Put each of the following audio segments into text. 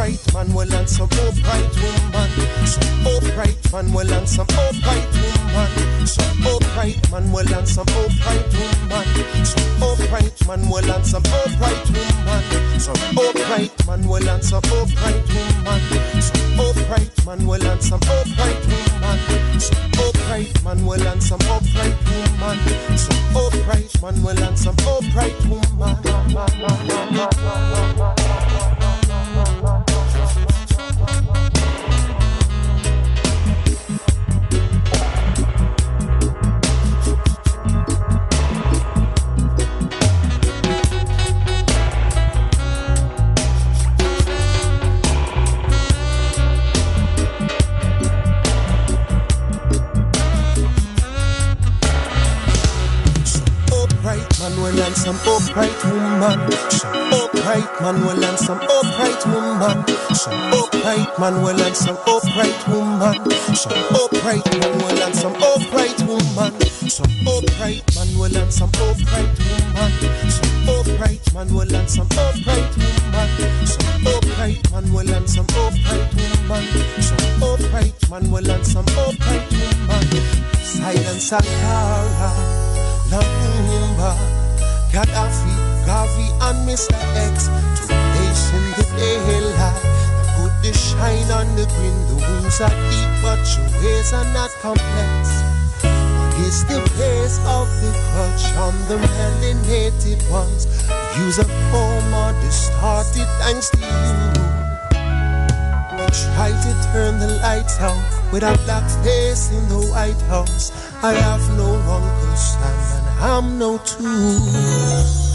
upright man will and some upright woman. Some upright man will and some upright woman. Some upright man will and some upright woman. Some upright man will and some upright woman. Some upright man will and some upright woman. Some upright man will and some upright woman. Some upright man will and some upright woman. Some upright man will and some upright woman. Will and some upright woman. Some upright man will and some upright woman. Some upright man will and some upright woman. Some upright man will and some upright woman. Some upright man will and some upright woman. Some upright man will and some upright woman. Some upright man will and some upright woman. Some upright man will and some upright woman. Silence Sankara, Lumumba, Gaddafi, Garvey and Mr. X, to the nation the daylight. The good they shine on the green, the wounds are deep, but your ways are not complex. It's the place of the grudge on the melanated ones. Use a form or distorted thanks to you. Try to turn the lights out with a black face in the White House. I have no Uncle Sam and I'm no tool.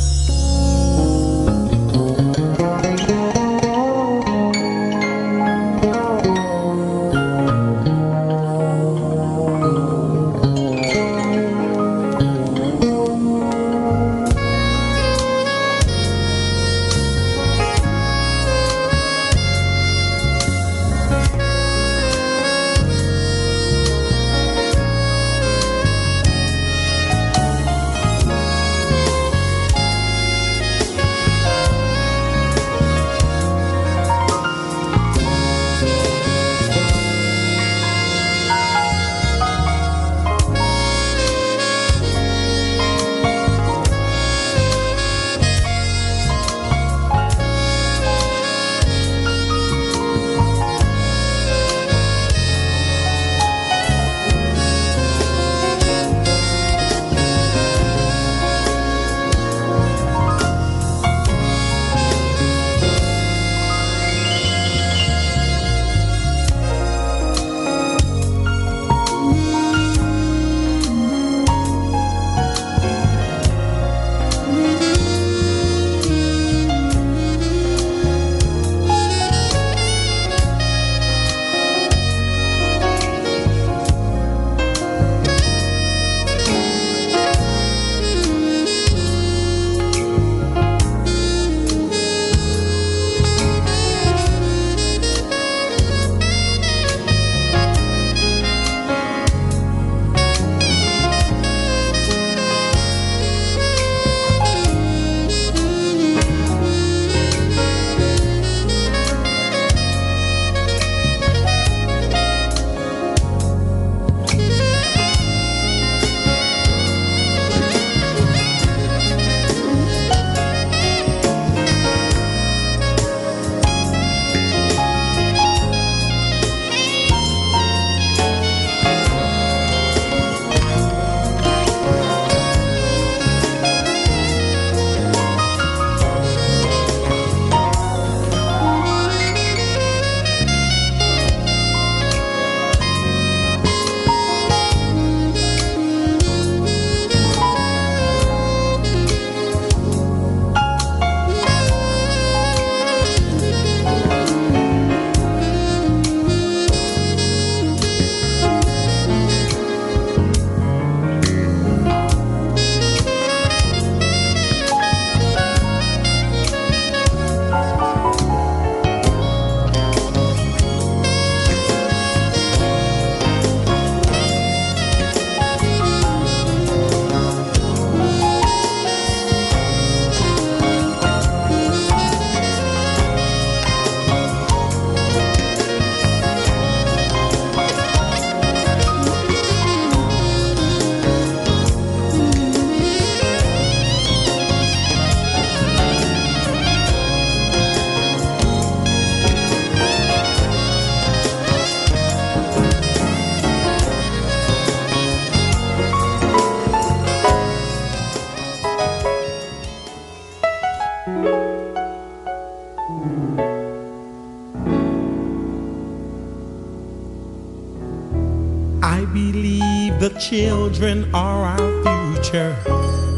I believe the children are our future.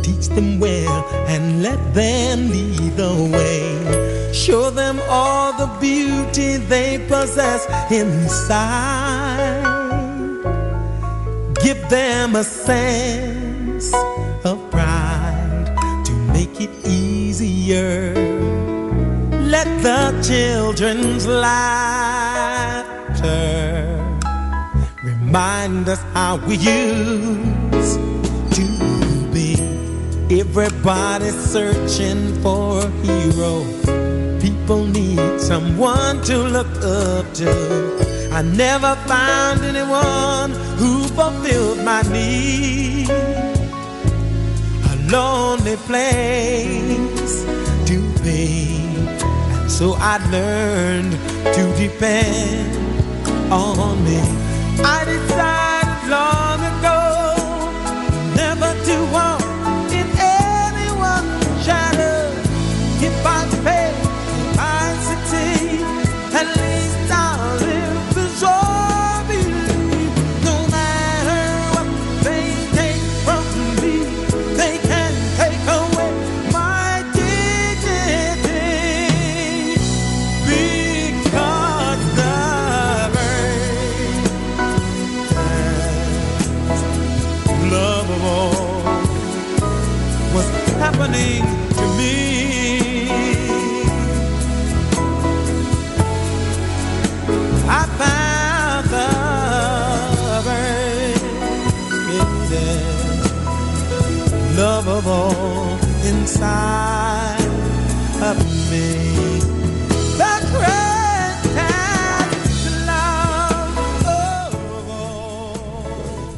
Teach them well and let them lead the way. Show them all the beauty they possess inside. Give them a sense of pride to make it easier. Let the children's laughter remind us how we used to be. Everybody's searching for a hero. People need someone to look up to. I never found anyone who fulfilled my need. A lonely place to be. And so I learned to depend on me. I decided long ago never to walk in anyone's shadow. If I fail, if I succeed, at least I'll live to show believe. No matter what they take from me, they can take away my dignity. Because the love of all was happening to me. I found the love of all inside of me. The greatest love of all.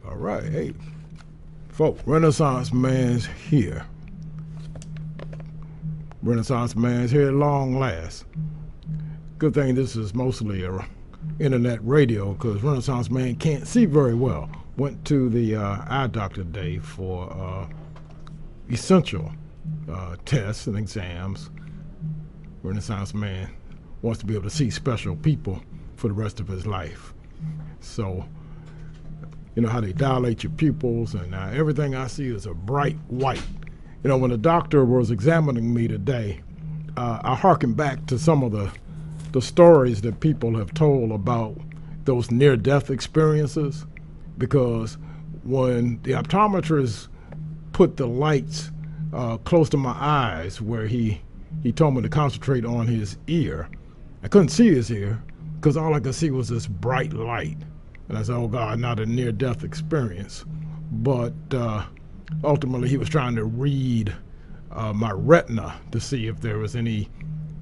All right, hey, folks, Renaissance Man's here. Renaissance Man's here at long last. Good thing this is mostly a internet radio because Renaissance Man can't see very well. Went to the eye doctor today for essential tests and exams. Renaissance Man wants to be able to see special people for the rest of his life. So, you know how they dilate your pupils, and everything I see is a bright white. You know, when the doctor was examining me today, I hearkened back to some of the stories that people have told about those near-death experiences, because when the optometrist put the lights close to my eyes where he told me to concentrate on his ear, I couldn't see his ear because all I could see was this bright light. And I said, oh God, not a near-death experience. But ultimately he was trying to read my retina to see if there was any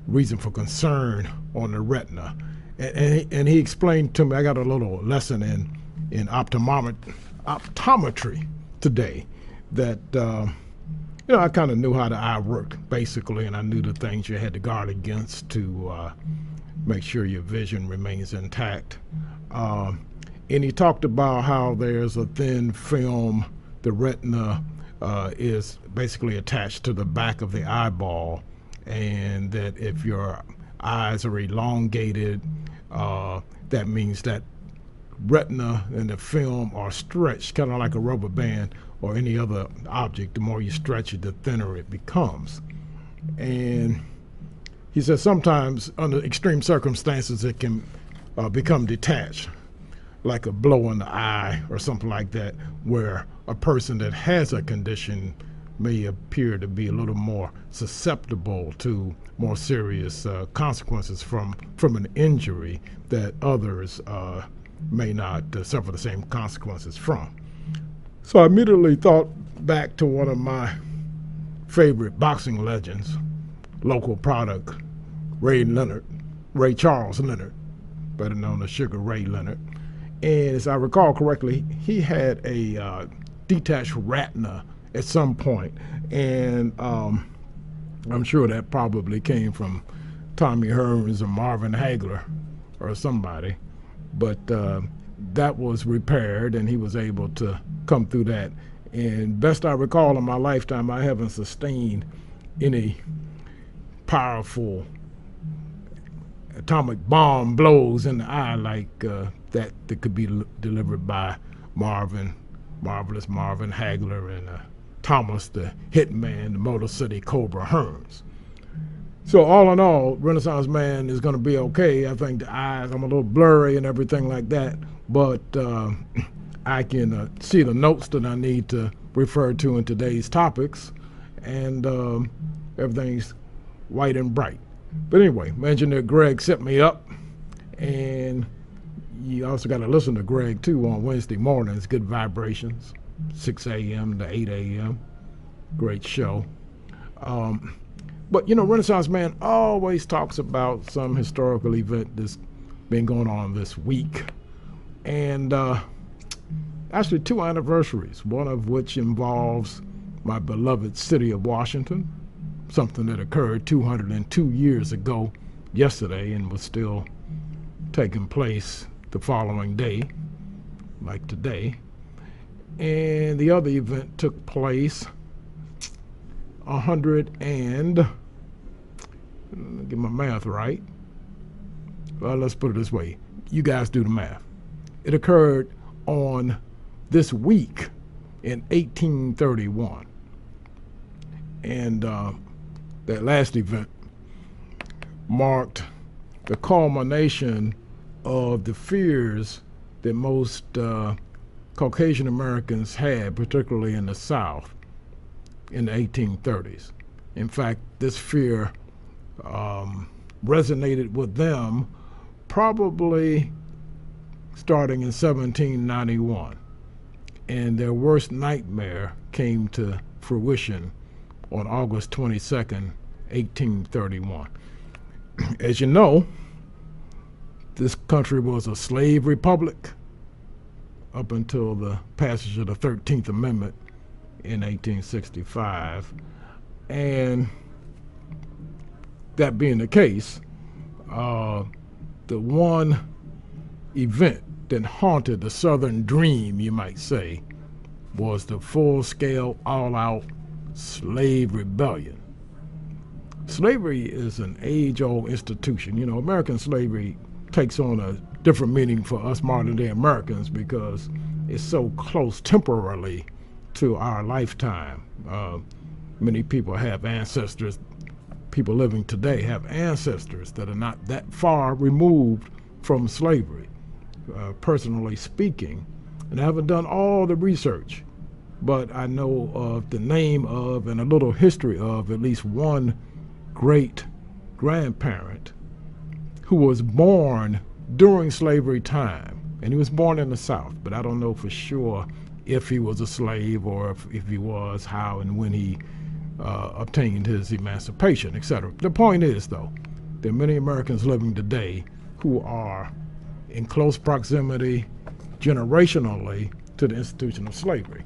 reason for concern on the retina. And he explained to me, I got a little lesson in optometry today that, you know, I kind of knew how the eye worked basically, and I knew the things you had to guard against to make sure your vision remains intact. And he talked about how there's a thin film, the retina is basically attached to the back of the eyeball, and that if your eyes are elongated, that means that retina and the film are stretched, kind of like a rubber band or any other object. The more you stretch it, the thinner it becomes. And he said sometimes under extreme circumstances it can become detached, like a blow in the eye or something like that, where a person that has a condition may appear to be a little more susceptible to more serious consequences from an injury that others may not suffer the same consequences from. So I immediately thought back to one of my favorite boxing legends, local product, Ray Charles Leonard, better known as Sugar Ray Leonard. And as I recall correctly, he had a detached retina at some point, and I'm sure that probably came from Tommy Hearns or Marvin Hagler or somebody, but that was repaired and he was able to come through that. And best I recall in my lifetime, I haven't sustained any powerful atomic bomb blows in the eye like that could be delivered by Marvelous Marvin Hagler and Thomas the Hitman, the Motor City Cobra Hearns. So all in all, Renaissance Man is going to be okay. I think the eyes, I'm a little blurry and everything like that, but I can see the notes that I need to refer to in today's topics, and everything's white and bright. But anyway, Engineer Greg set me up, and you also got to listen to Greg too on Wednesday mornings. Good Vibrations, 6 a.m. to 8 a.m. Great show. But you know, Renaissance Man always talks about some historical event that's been going on this week, and actually 2 anniversaries, one of which involves my beloved city of Washington, something that occurred 202 years ago yesterday and was still taking place the following day, like today. And the other event took place 100 and, get my math right, well, let's put it this way, you guys do the math. It occurred on this week in 1831, and that last event marked the culmination of the fears that most Caucasian Americans had, particularly in the South, in the 1830s. In fact, this fear resonated with them probably starting in 1791, and their worst nightmare came to fruition on August 22nd, 1831. As you know, this country was a slave republic up until the passage of the 13th Amendment in 1865. And that being the case, the one event that haunted the Southern dream, you might say, was the full-scale, all-out slave rebellion. Slavery is an age-old institution. You know, American slavery takes on a different meaning for us modern-day Americans because it's so close temporally to our lifetime. Many people have ancestors, people living today have ancestors that are not that far removed from slavery, personally speaking. And I haven't done all the research, but I know of the name of and a little history of at least one great grandparent who was born during slavery time, and he was born in the South, but I don't know for sure if he was a slave or if he was, how and when he obtained his emancipation, etc. The point is, though, there are many Americans living today who are in close proximity generationally to the institution of slavery.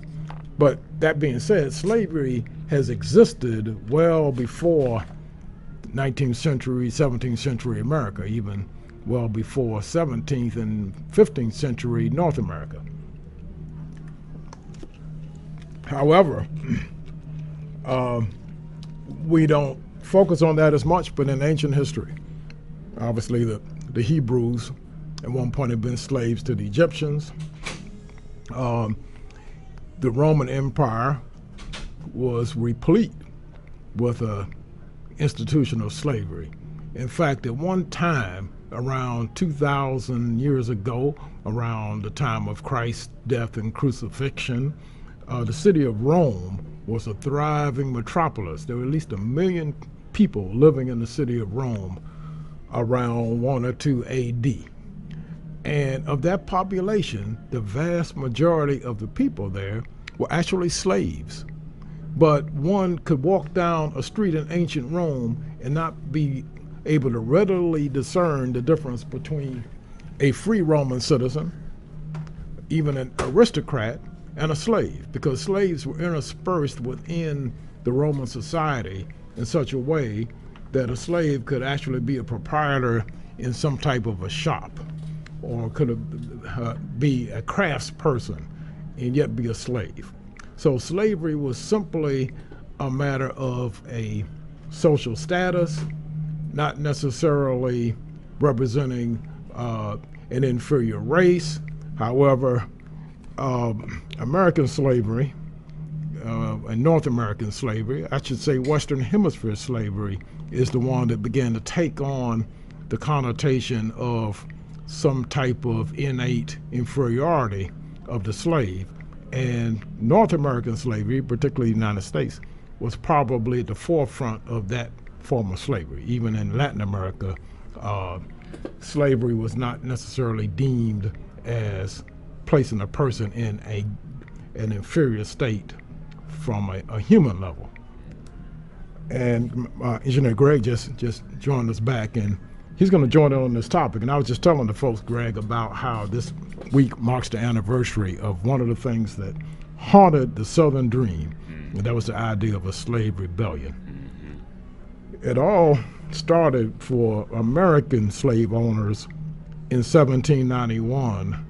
But that being said, slavery has existed well before 19th century, 17th century America, even well before 17th and 15th century North America. However, we don't focus on that as much, but in ancient history, obviously the Hebrews at one point had been slaves to the Egyptians. The Roman Empire was replete with an institution of slavery. In fact, at one time, around 2,000 years ago, around the time of Christ's death and crucifixion, the city of Rome was a thriving metropolis. There were at least 1 million people living in the city of Rome around 1 or 2 AD. And of that population, the vast majority of the people there were actually slaves. But one could walk down a street in ancient Rome and not be able to readily discern the difference between a free Roman citizen, even an aristocrat, and a slave, because slaves were interspersed within the Roman society in such a way that a slave could actually be a proprietor in some type of a shop, or could be a craftsperson and yet be a slave. So slavery was simply a matter of a social status, not necessarily representing an inferior race. However, American slavery and North American slavery, I should say Western Hemisphere slavery, is the one that began to take on the connotation of some type of innate inferiority of the slave. And North American slavery, particularly the United States, was probably at the forefront of that form of slavery. Even in Latin America, slavery was not necessarily deemed as placing a person in an inferior state from a human level. And Engineer Greg just joined us back, and he's going to join in on this topic. And I was just telling the folks, Greg, about how this week marks the anniversary of one of the things that haunted the Southern dream, and that was the idea of a slave rebellion. It all started for American slave owners in 1791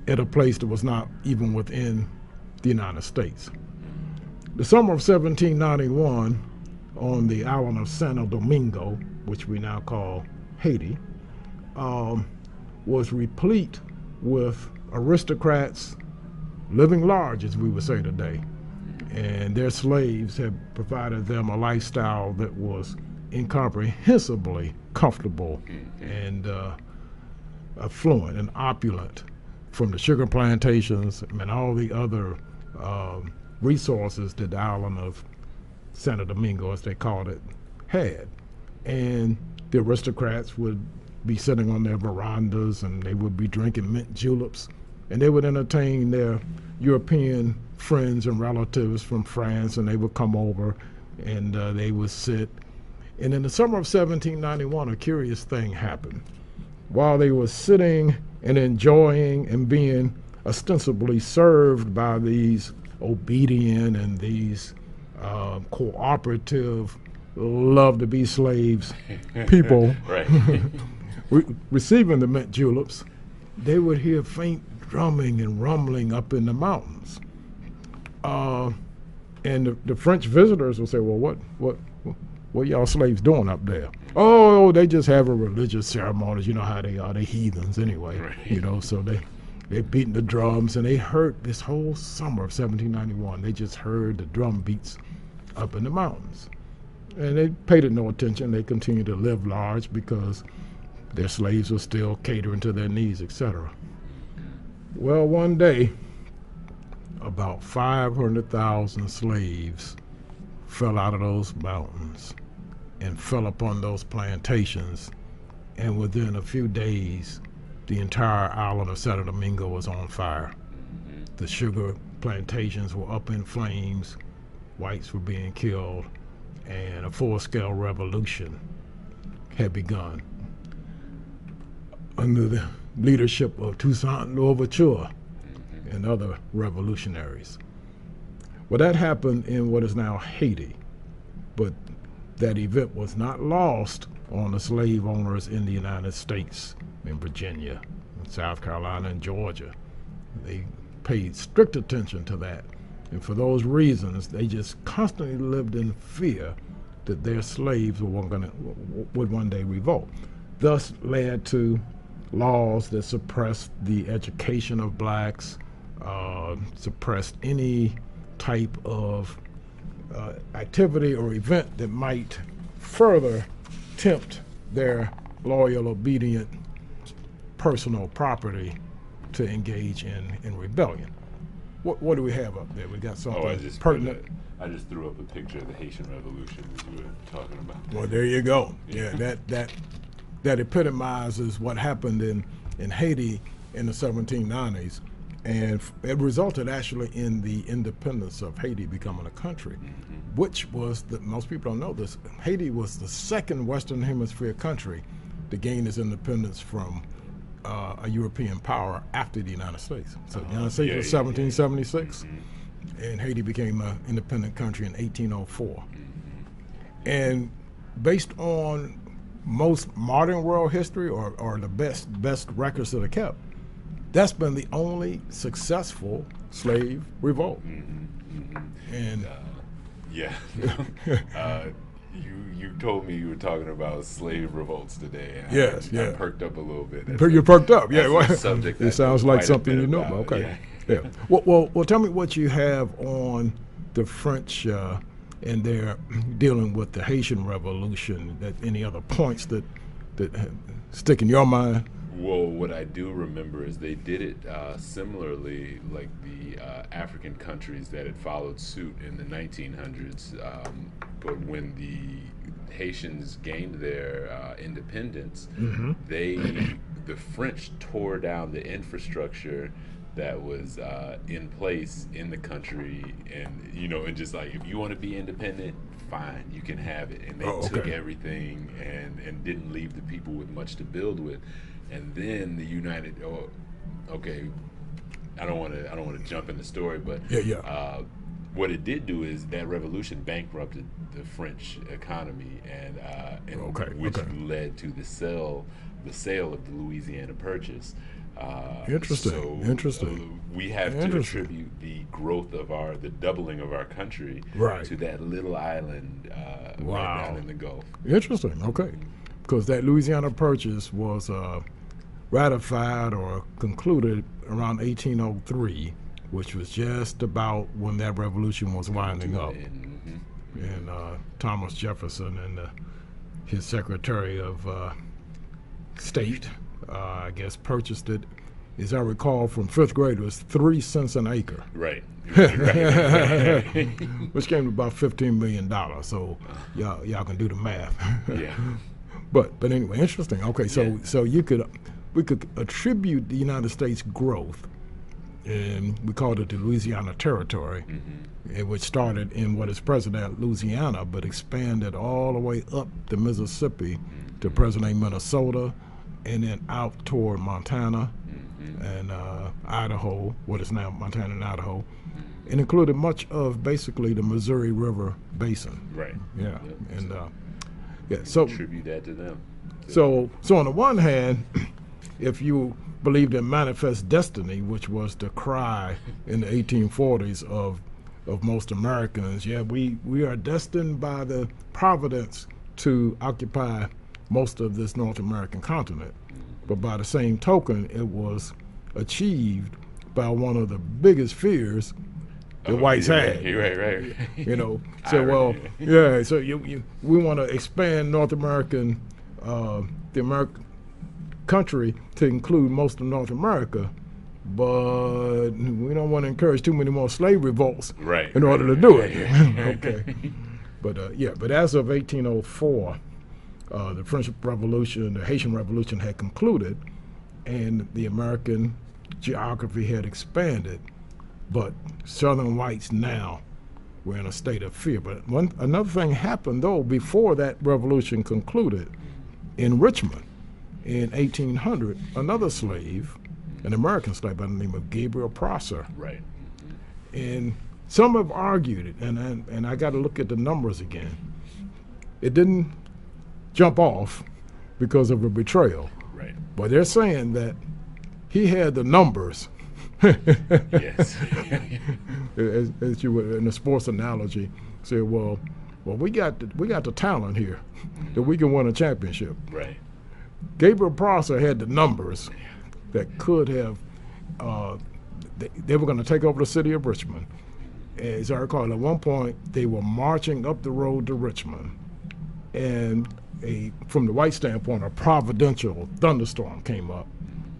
at a place that was not even within the United States. The summer of 1791, on the island of Santo Domingo, which we now call Haiti, was replete with aristocrats living large, as we would say today. And their slaves had provided them a lifestyle that was incomprehensibly comfortable and affluent and opulent, from the sugar plantations and all the other resources that the island of Santo Domingo, as they called it, had. And the aristocrats would be sitting on their verandas, and they would be drinking mint juleps, and they would entertain their European friends and relatives from France, and they would come over and they would sit. And in the summer of 1791, a curious thing happened. While they were sitting and enjoying and being ostensibly served by these obedient and these cooperative, love to be slaves people receiving the mint juleps, they would hear faint drumming and rumbling up in the mountains. And the French visitors would say, well, what y'all slaves doing up there? Oh, they just have a religious ceremonies. You know how they are. They heathens anyway. You know, so they beating the drums, and they heard this whole summer of 1791. They just heard the drum beats up in the mountains. And they paid it no attention. They continued to live large because their slaves were still catering to their needs, etc. Well, one day, about 500,000 slaves fell out of those mountains and fell upon those plantations, and within a few days, the entire island of Santo Domingo was on fire. The sugar plantations were up in flames, whites were being killed, and a full-scale revolution had begun under the leadership of Toussaint Louverture and other revolutionaries. Well, that happened in what is now Haiti, but that event was not lost on the slave owners in the United States, in Virginia, in South Carolina, and Georgia. They paid strict attention to that. And for those reasons, they just constantly lived in fear that their slaves would one day revolt. Thus led to laws that suppressed the education of blacks, suppressed any type of activity or event that might further tempt their loyal, obedient, personal property to engage in rebellion. What do we have up there? We got something pertinent. I just threw up a picture of the Haitian Revolution as you were talking about. Well, there you go. Yeah, that epitomizes what happened in Haiti in the 1790s, and it resulted actually in the independence of Haiti becoming a country, which was, most people don't know this, Haiti was the second Western Hemisphere country to gain its independence from a European power after the United States. So the United States was 1776, and Haiti became an independent country in 1804. And based on most modern world history, or the best records that are kept, that's been the only successful slave revolt. Mm-hmm. Mm-hmm. And you you told me you were talking about slave revolts today. And Yes, I yeah. perked up a little bit. You're perked up, yeah. That's a subject I It sounds know like quite a something bit you know about, about. Okay, yeah. yeah. Well, tell me what you have on the French and their dealing with the Haitian Revolution. That any other points that stick in your mind? Well, what I do remember is they did it similarly, like the African countries that had followed suit in the 1900s. But when the Haitians gained their independence, the French tore down the infrastructure that was in place in the country, and just like, if you want to be independent, fine, you can have it. And they took everything and didn't leave the people with much to build with. And then the I don't want to jump in the story, but what it did do is that revolution bankrupted the French economy, and which led to the sale of the Louisiana Purchase. Interesting. We have to attribute the growth of the doubling of our country to that little island right down in the Gulf. Interesting. Okay, because that Louisiana Purchase was ratified or concluded around 1803, which was just about when that revolution was winding up. And Thomas Jefferson and his Secretary of State, I guess, purchased it, as I recall, from fifth grade, it was 3 cents an acre. Right. Which came to about $15 million. So y'all can do the math. Yeah. But anyway, interesting. Okay, so we could attribute the United States growth, and we called it the Louisiana Territory, which started in what is present Louisiana, but expanded all the way up the Mississippi to present-day Minnesota, and then out toward Montana and Idaho, what is now Montana and Idaho, and included much of basically the Missouri River Basin. Right. Yeah, yep. And so attribute that to them. So on the one hand, if you believed in manifest destiny, which was the cry in the 1840s of most Americans, we are destined by the providence to occupy most of this North American continent. But by the same token, it was achieved by one of the biggest fears the whites had. Right. So we want to expand North American, the American country to include most of North America, but we don't want to encourage too many more slave revolts in order to do it. Okay. But as of 1804, the French Revolution, the Haitian Revolution had concluded, and the American geography had expanded. But Southern whites now were in a state of fear. But another thing happened, though, before that revolution concluded. In Richmond, in 1800, another slave, an American slave by the name of Gabriel Prosser. Right. And some have argued it, and I got to look at the numbers again. It didn't jump off because of a betrayal. Right. But they're saying that he had the numbers. Yes. as you would in a sports analogy say, well, we got the talent here that we can win a championship. Right. Gabriel Prosser had the numbers that could have. They were going to take over the city of Richmond. As I recall, at one point they were marching up the road to Richmond, and from the white standpoint, a providential thunderstorm came up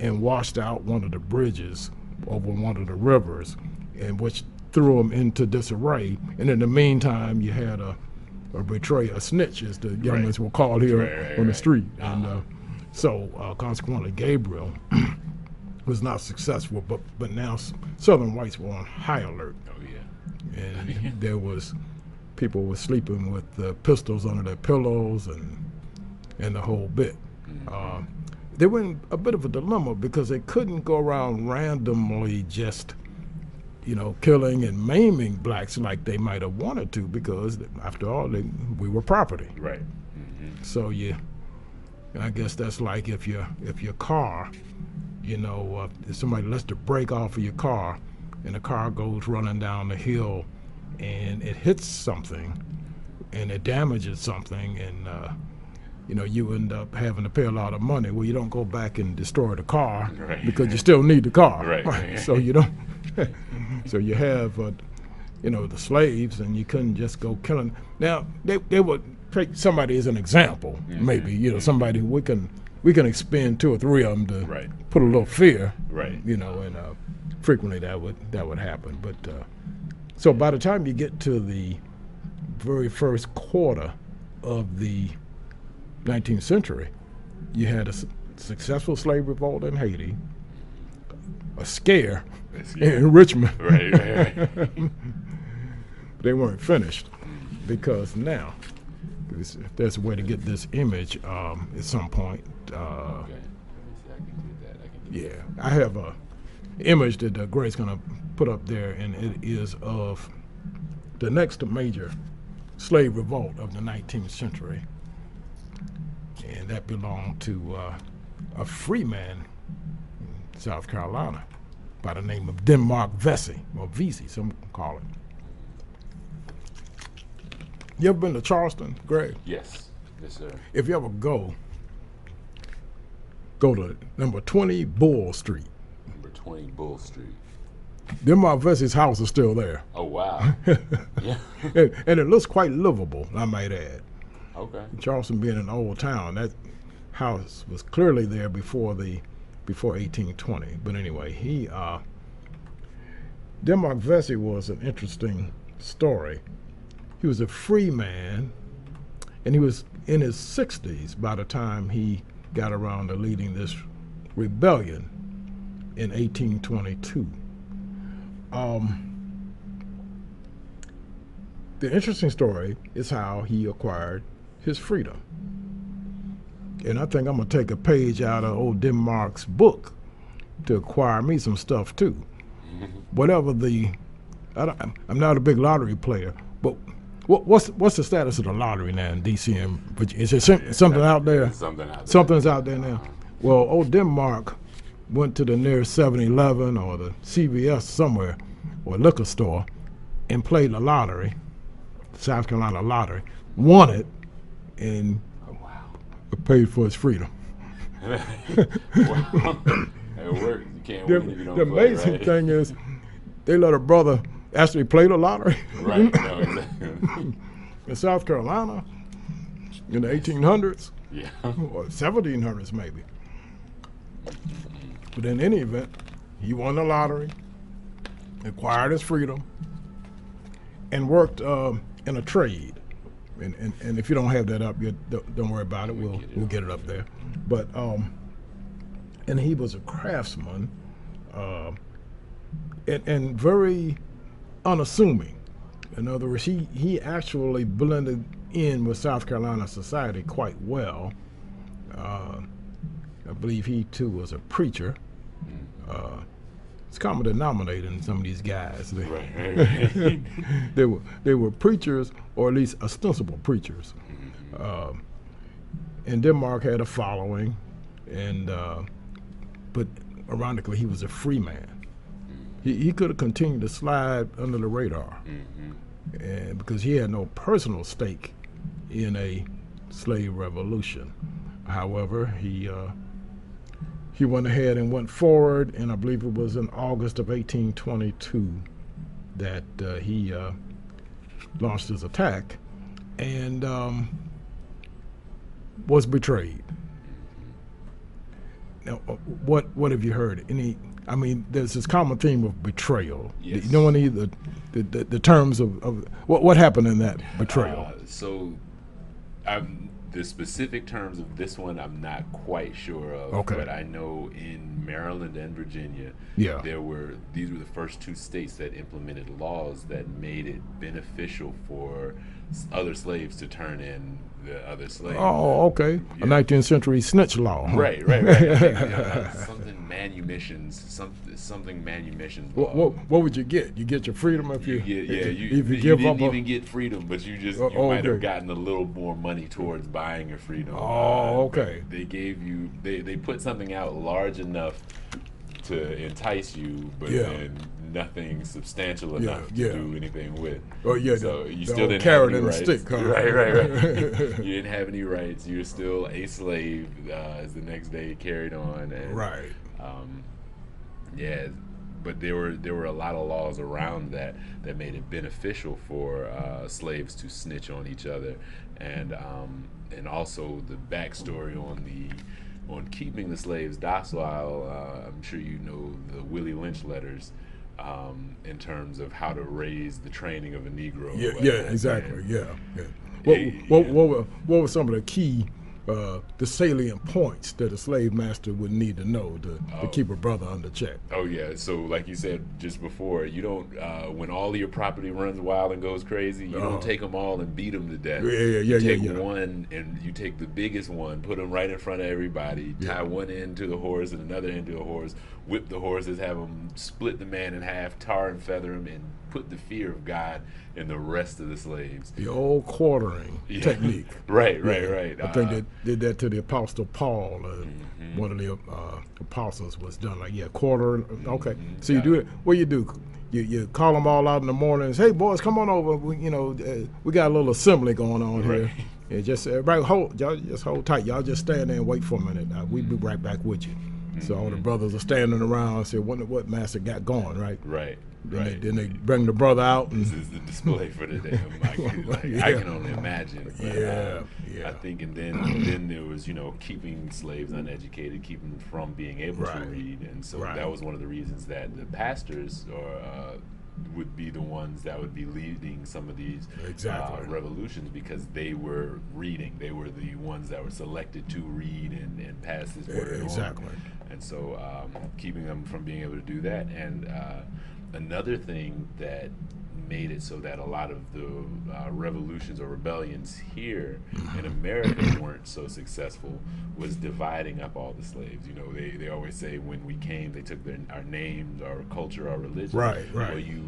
and washed out one of the bridges over one of the rivers, and which threw them into disarray. And in the meantime, you had a snitch, as the young ones were called here on the street. And so consequently, Gabriel was not successful, but now Southern whites were on high alert. Oh, yeah. And there was, people were sleeping with pistols under their pillows and the whole bit. They were in a bit of a dilemma because they couldn't go around randomly just, killing and maiming blacks like they might have wanted to, because after all, we were property. Right. So I guess that's like if your car, if somebody lets the brake off of your car, and the car goes running down the hill, and it hits something, and it damages something, and you end up having to pay a lot of money. Well, you don't go back and destroy the car because you still need the car. Right. So you don't. So you have, the slaves, and you couldn't just go killing. Now they would take somebody as an example, maybe somebody we can expend 2 or 3 of them to put a little fear. Right. And frequently that would happen. But so by the time you get to the very first quarter of the 19th century, you had a successful slave revolt in Haiti, a scare in Richmond. Right. They weren't finished, because now there's a way to get this image at some point. Okay. Let me see. I can do that. Yeah, I have a image that Gray's going to put up there, and it is of the next major slave revolt of the 19th century. And that belonged to a free man in South Carolina by the name of Denmark Vesey, or Vesey, some call it. You ever been to Charleston, Greg? Yes, sir. If you ever go to number 20 Bull Street. Number 20 Bull Street. Denmark Vesey's house is still there. Oh, wow. Yeah. And it looks quite livable, I might add. Okay. Charleston being an old town, that house was clearly there before 1820. But anyway, Denmark Vesey was an interesting story. He was a free man, and he was in his 60s by the time he got around to leading this rebellion in 1822. The interesting story is how he acquired his freedom. And I think I'm going to take a page out of old Denmark's book to acquire me some stuff too. Whatever I'm not a big lottery player, but what's the status of the lottery now in D.C. and Virginia? Is there something out there? Something's out there now. Well, old Denmark went to the nearest 7-Eleven or the CVS somewhere, or liquor store, and played the lottery, South Carolina lottery, won it, and paid for his freedom. Wow. It worked. You can't win if you don't The play, amazing right? thing is, they let a brother actually play the lottery. Right. No, exactly. In South Carolina, in the 1800s, Yeah. or 1700s maybe. But in any event, he won the lottery, acquired his freedom, and worked in a trade. And if you don't have that up, don't worry about it. We'll get it up there. But and he was a craftsman, and very unassuming. In other words, he actually blended in with South Carolina society quite well. I believe he too was a preacher. It's common denominator in some of these guys. Right. They were preachers, or at least ostensible preachers. And Denmark had a following, and but ironically, he was a free man. He could have continued to slide under the radar, and because he had no personal stake in a slave revolution. However, he went ahead and went forward, and I believe it was in August of 1822 that he launched his attack and was betrayed. Now, what have you heard? There's this common theme of betrayal. Yes. You know any of the terms of what happened in that betrayal? The specific terms of this one, I'm not quite sure of. Okay. But I know in Maryland and Virginia, Yeah. these were the first 2 states that implemented laws that made it beneficial for other slaves to turn in the other slaves. Oh, okay. Yeah. A 19th century snitch law. Huh? Right. I think, something manumissions. What would you get? You get your freedom if you you didn't even get freedom, but you might have okay. gotten a little more money towards buying your freedom. Oh, okay. They gave you they put something out large enough to entice you, but Yeah. then nothing substantial enough to do anything with. Oh yeah, so you the still old didn't carrot have any and the rights. stick, huh? Right. You didn't have any rights. You're still a slave. As the next day carried on, and, Right. Yeah, but there were a lot of laws around that made it beneficial for slaves to snitch on each other, and also the backstory on keeping the slaves docile. I'm sure you know the Willie Lynch letters, in terms of how to raise the training of a Negro. Yeah, exactly. Yeah. What were some of the key, the salient points that a slave master would need to know to keep a brother under check? Oh yeah, so like you said just before, you don't when all of your property runs wild and goes crazy, you don't take them all and beat them to death. You take one, and you take the biggest one, put them right in front of everybody, tie one end to the horse and another end to a horse, whip the horses, have them split the man in half, tar and feather him, and put the fear of God in the rest of the slaves. The old quartering technique. Right. I think they did that to the Apostle Paul. One of the apostles was done like, quarter. Okay, so you do it. What you do? You call them all out in the morning and say, hey, boys, come on over. We got a little assembly going on here. And just everybody y'all just hold tight. Y'all just stand there and wait for a minute. We'll be right back with you. So all the brothers are standing around and say, wonder what master got going, right? Right. Then they bring the brother out. And this is the display for the day. I can only imagine. But, I think, and then there was, keeping slaves uneducated, keeping them from being able to read, and so that was one of the reasons that the pastors would be the ones that would be leading some of these revolutions, because they were reading. They were the ones that were selected to read and pass this word on. And so keeping them from being able to do that. And another thing that made it so that a lot of the revolutions or rebellions here in America weren't so successful was dividing up all the slaves. They always say when we came, they took our names, our culture, our religion. Right. Well, you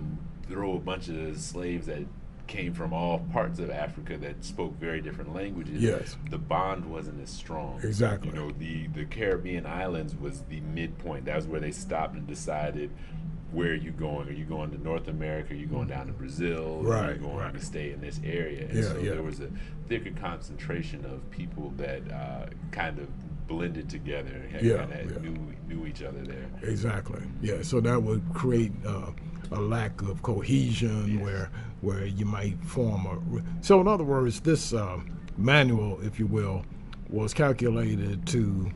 throw a bunch of slaves that came from all parts of Africa that spoke very different languages. Yes. The bond wasn't as strong. Exactly. The Caribbean islands was the midpoint. That was where they stopped and decided, where are you going? Are you going to North America? Are you going down to Brazil? Are you going to stay in this area? And so there was a thicker concentration of people that kind of blended together and knew each other there. Exactly. Yeah. So that would create a lack of cohesion where you might form So in other words, this manual, if you will, was calculated to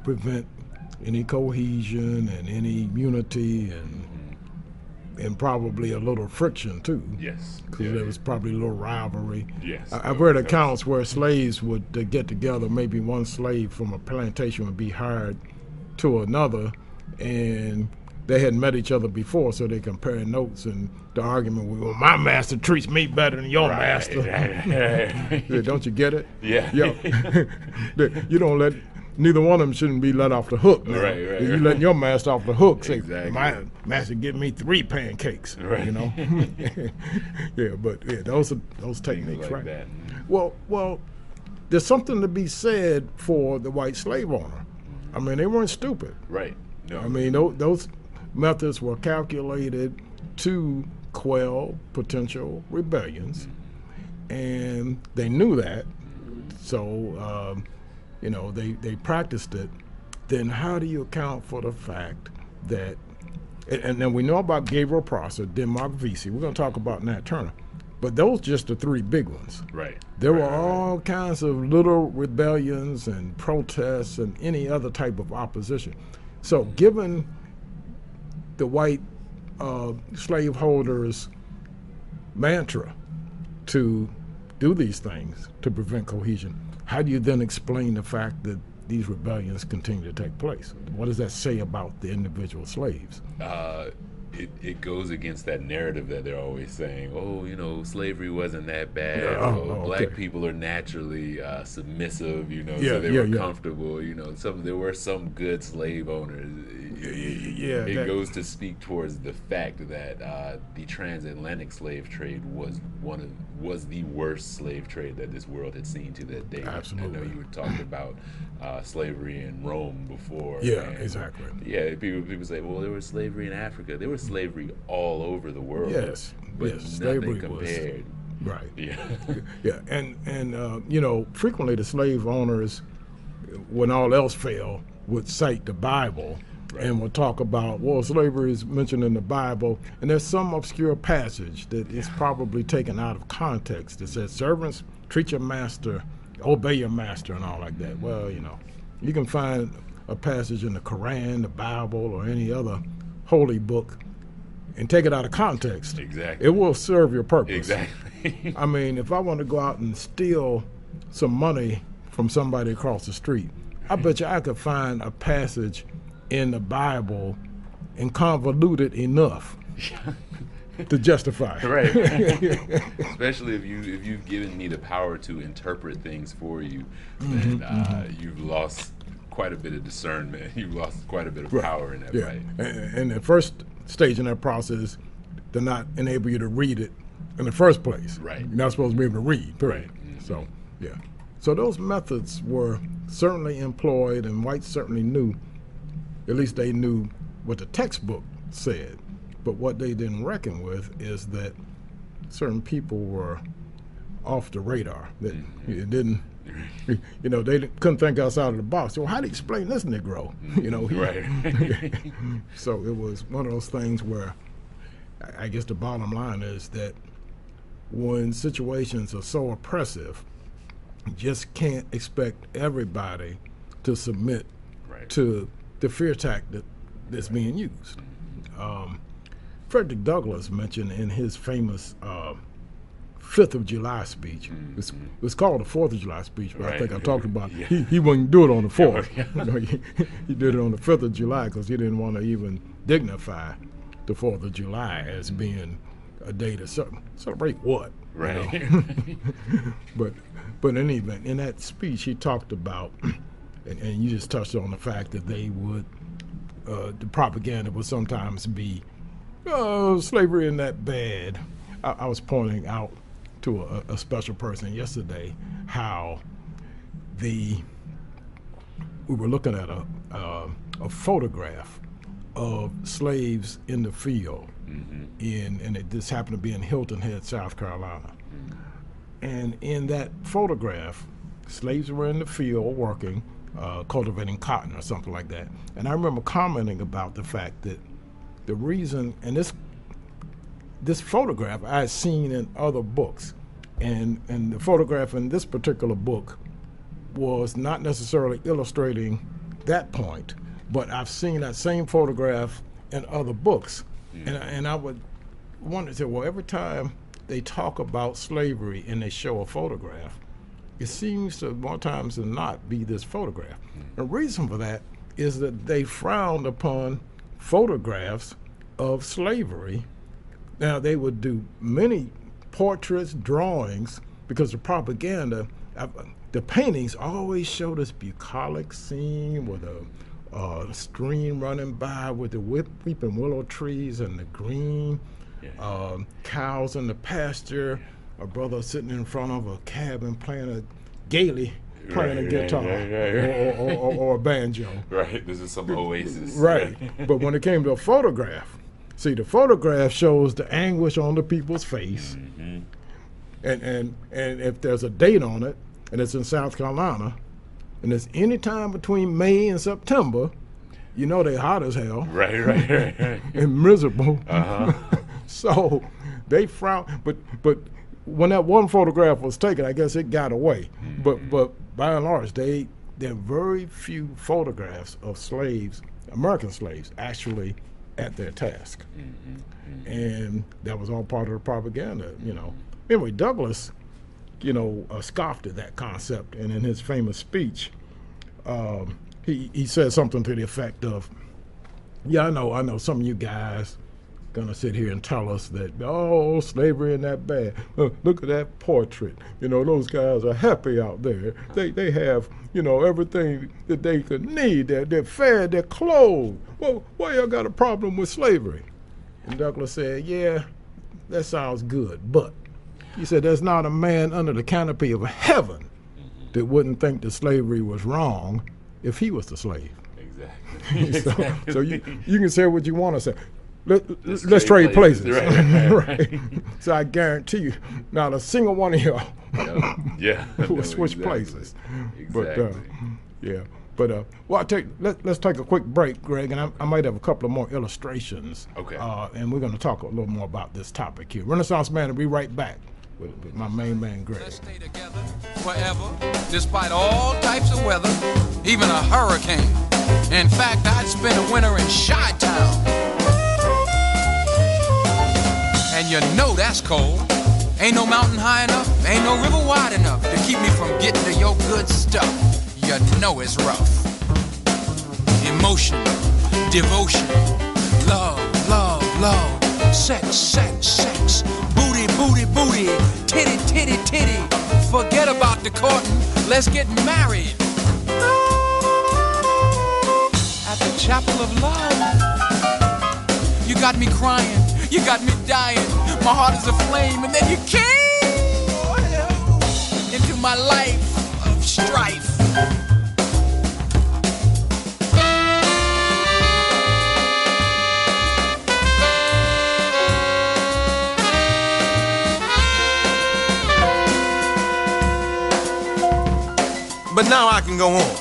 prevent any cohesion and any unity and probably a little friction too. Yes. Because there was probably a little rivalry. Yes. I've read accounts where slaves would get together. Maybe one slave from a plantation would be hired to another, and they hadn't met each other before, so they compare notes, and the argument was, well, my master treats me better than your master. Don't you get it? Yeah. You don't let, neither one of them shouldn't be let off the hook. Right. You letting your master off the hook. Say, exactly. My master give me 3 pancakes. Right. Those techniques, like right? That. Well, there's something to be said for the white slave owner. I mean, they weren't stupid. Right. No. I mean, those methods were calculated to quell potential rebellions, and they knew that. So, they practiced it. Then how do you account for the fact that, and then we know about Gabriel Prosser, Denmark Vesey, we're going to talk about Nat Turner, but those just the 3 big ones. Right. There were all kinds of little rebellions and protests and any other type of opposition. So given the white slaveholders' mantra to do these things to prevent cohesion, how do you then explain the fact that these rebellions continue to take place? What does that say about the individual slaves? it goes against that narrative that they're always saying, oh, you know, slavery wasn't that bad. Yeah, Oh, black okay. people are naturally submissive, you know, Yeah, so they yeah, were yeah. comfortable. You know, there were some good slave owners. Yeah, It that- goes to speak towards the fact that the transatlantic slave trade was the worst slave trade that this world had seen to that day. I know Absolutely. you were talking about slavery in Rome before. Yeah, and, exactly. Yeah, people say, well, there was slavery in Africa. There was slavery all over the world. Yes, but yes, nothing slavery was- compared. Right. Yeah, Yeah, and you know, frequently the slave owners, when all else failed, would cite the Bible and would talk about, well, slavery is mentioned in the Bible, and there's some obscure passage that is probably taken out of context that says, servants, treat your master, obey your master, and all like that. Well, you know, you can find a passage in the Quran, the Bible, or any other holy book and take it out of context. Exactly. It will serve your purpose. exactly. I mean, if I want to go out and steal some money from somebody across the street, I bet you I could find a passage in the Bible and convolute it enough to justify it. Right. Especially if you've given me the power to interpret things for you, then you've lost quite a bit of discernment. You've lost quite a bit of power in that Yeah. fight. And the first stage in that process, to not enable you to read it in the first place. Right. You're not supposed to be able to read, period. Right. So, yeah. So those methods were certainly employed, and whites certainly knew, at least they knew what the textbook said. But what they didn't reckon with is that certain people were off the radar. That it didn't, you know, they couldn't think outside of the box. Well, how do you explain this Negro? You know, Right. So it was one of those things where I guess the bottom line is that when situations are so oppressive, you just can't expect everybody to submit Right. to the fear tactic that's being used. Frederick Douglass mentioned in his famous 5th of July speech, it was called the 4th of July speech, but I Right. think I talked about Yeah. he wouldn't do it on the 4th. Yeah. You know, he did it on the 5th of July because he didn't want to even dignify the 4th of July as being a day to celebrate what? you know? Right. But in any event, in that speech, he talked about, and you just touched on the fact that they would, the propaganda would sometimes be, oh, slavery isn't that bad. I was pointing out to a special person yesterday how we were looking at a photograph of slaves in the field, this happened to be in Hilton Head, South Carolina. And in that photograph, slaves were in the field working, cultivating cotton or something like that. And I remember commenting about the fact that the reason, and this photograph I had seen in other books, and the photograph in this particular book was not necessarily illustrating that point, but I've seen that same photograph in other books. And I would wonder, say, well, every time they talk about slavery and they show a photograph, it seems to more times than not be this photograph. The reason for that is that they frowned upon photographs of slavery. Now, they would do many portraits, drawings, because the propaganda, the paintings always show this bucolic scene with a stream running by with the weeping willow trees and the green, cows in the pasture, a brother sitting in front of a cabin playing gaily playing a guitar or a banjo. Right. This is some oasis. Right. But when it came to a photograph, see, the photograph shows the anguish on the people's face. And if there's a date on it, and it's in South Carolina, and it's any time between May and September, you know they're hot as hell Right. and miserable. Uh-huh. So they frown. But when that one photograph was taken, I guess it got away. But by and large, there are very few photographs of slaves, American slaves, actually at their task. And that was all part of the propaganda, you know. Anyway, Douglass, you know, scoffed at that concept, and in his famous speech, he said something to the effect of, "Yeah, I know some of you guys gonna sit here and tell us that, oh, slavery ain't that bad. Look at that portrait. You know, those guys are happy out there. They have, you know, everything that they could need. They're fed, they're clothed. Well, why y'all got a problem with slavery? And Douglas said, yeah, that sounds good, but he said there's not a man under the canopy of heaven that wouldn't think that slavery was wrong if he was the slave. Exactly. So you can say what you want to say. Let's trade places. Right. So I guarantee you, not a single one of y'all will switch places. Exactly. But well, let's take a quick break, Greg, and I might have a couple of more illustrations. Okay. And we're going to talk a little more about this topic here. Renaissance Man will be right back with my main man, Greg. Let's stay together forever, despite all types of weather, even a hurricane. In fact, I'd spend a winter in Chi-Town. And you know that's cold. Ain't no mountain high enough, ain't no river wide enough to keep me from getting to your good stuff. You know it's rough. Emotion, devotion, love, love, love, sex, sex, sex, booty, booty, booty, titty, titty, titty. Forget about the courting, let's get married. At the chapel of love. You got me crying, you got me dying, my heart is aflame, and then you came into my life of strife. But now I can go on.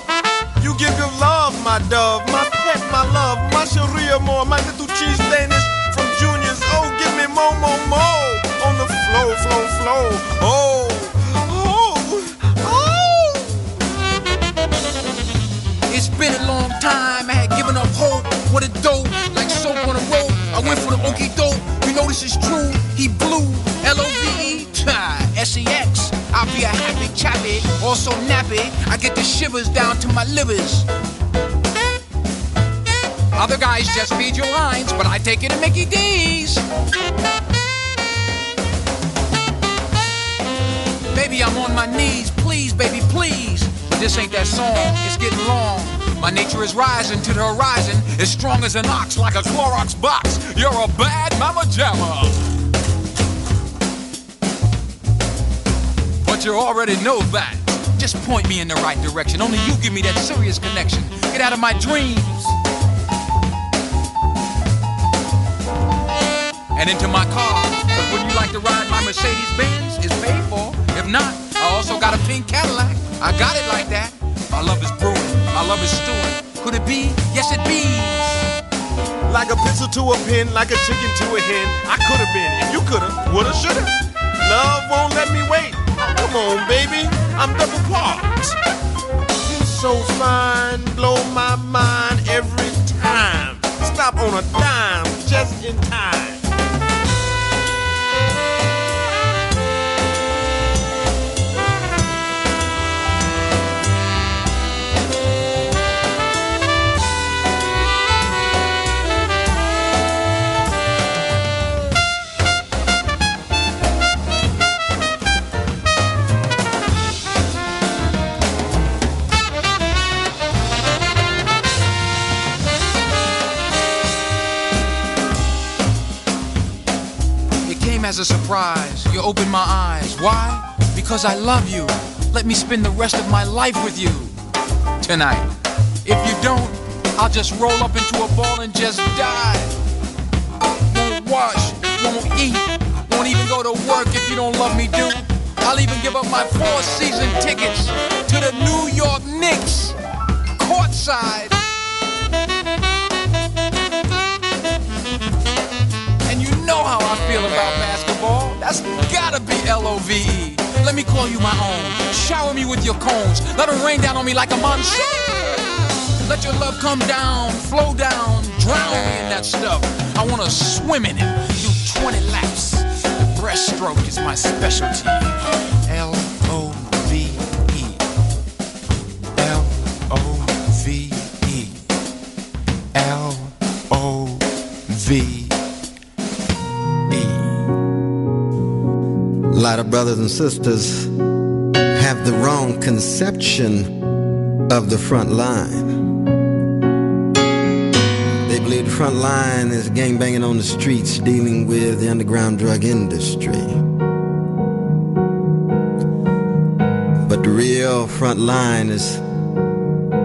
You give your love, my dove, my pet, my love, my Sharia more, my little cheese Danish from Junior's. Oh, give me more, more, more on the flow, flow, flow. Oh, oh, oh. It's been a long time, I had given up hope. What a dope, like soap on a rope. I went for the okie doke, you know this is true. He blew, L-O-V-E, S-E-X. I'll be a happy chappy, also nappy. I get the shivers down to my livers. Other guys just feed your lines, but I take it to Mickey D's. Baby, I'm on my knees, please, baby, please. But this ain't that song, it's getting long. My nature is rising to the horizon, as strong as an ox, like a Clorox box. You're a bad mama jamma. But you already know that. Just point me in the right direction. Only you give me that serious connection. Get out of my dreams. And into my car. But wouldn't you like to ride my Mercedes Benz? It's paid for. If not, I also got a pink Cadillac. I got it like that. My love is brewing. My love is stewing. Could it be? Yes, it be. Like a pencil to a pen, like a chicken to a hen. I could have been, if you could have, would have, should have. Love won't let me wait. Come on, baby, I'm double parked. You're so fine, blow my mind every time. Stop on a dime, just in time. As a surprise, you opened my eyes. Why? Because I love you. Let me spend the rest of my life with you tonight. If you don't, I'll just roll up into a ball and just die. Won't wash, won't eat, won't even go to work if you don't love me, dude. I'll even give up my 4-season tickets to the New York Knicks, courtside. Know how I feel about basketball. That's gotta be L-O-V-E. Let me call you my own. Shower me with your cones. Let it rain down on me like a monsoon. Let your love come down, flow down, drown me in that stuff. I wanna swim in it, do 20 laps. The breaststroke is my specialty. L-O-V-E. L-O-V-E. L-O-V-E. lot of brothers and sisters have the wrong conception of the front line. They believe the front line is gangbanging on the streets, dealing with the underground drug industry. But the real front line is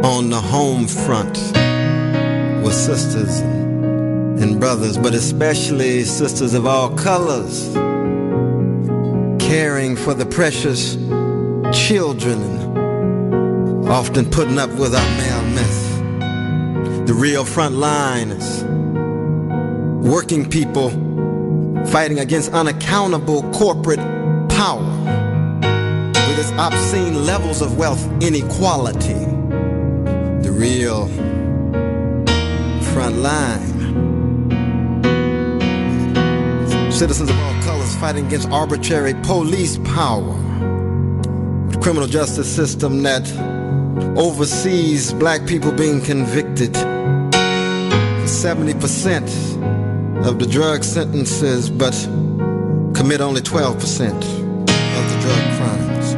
on the home front with sisters and brothers, but especially sisters of all colors, caring for the precious children and often putting up with our male myth. The real front line is working people fighting against unaccountable corporate power with its obscene levels of wealth inequality. The real front line. Citizens of all colors fighting against arbitrary police power. The criminal justice system that oversees black people being convicted. 70% of the drug sentences, but commit only 12% of the drug crimes.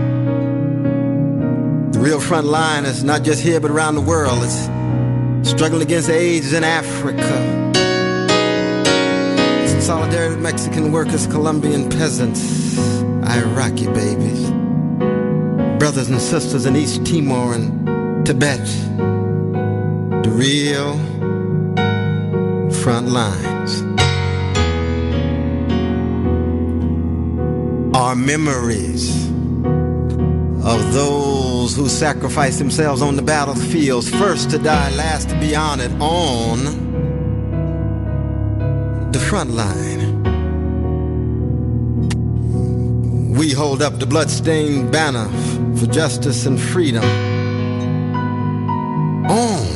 The real front line is not just here but around the world. It's struggling against AIDS in Africa. It's in solidarity with Mexican workers, Colombian peasants, Iraqi babies, brothers and sisters in East Timor and Tibet. The real front lines are memories of those who sacrificed themselves on the battlefields, first to die, last to be honored on the front line. We hold up the bloodstained banner for justice and freedom on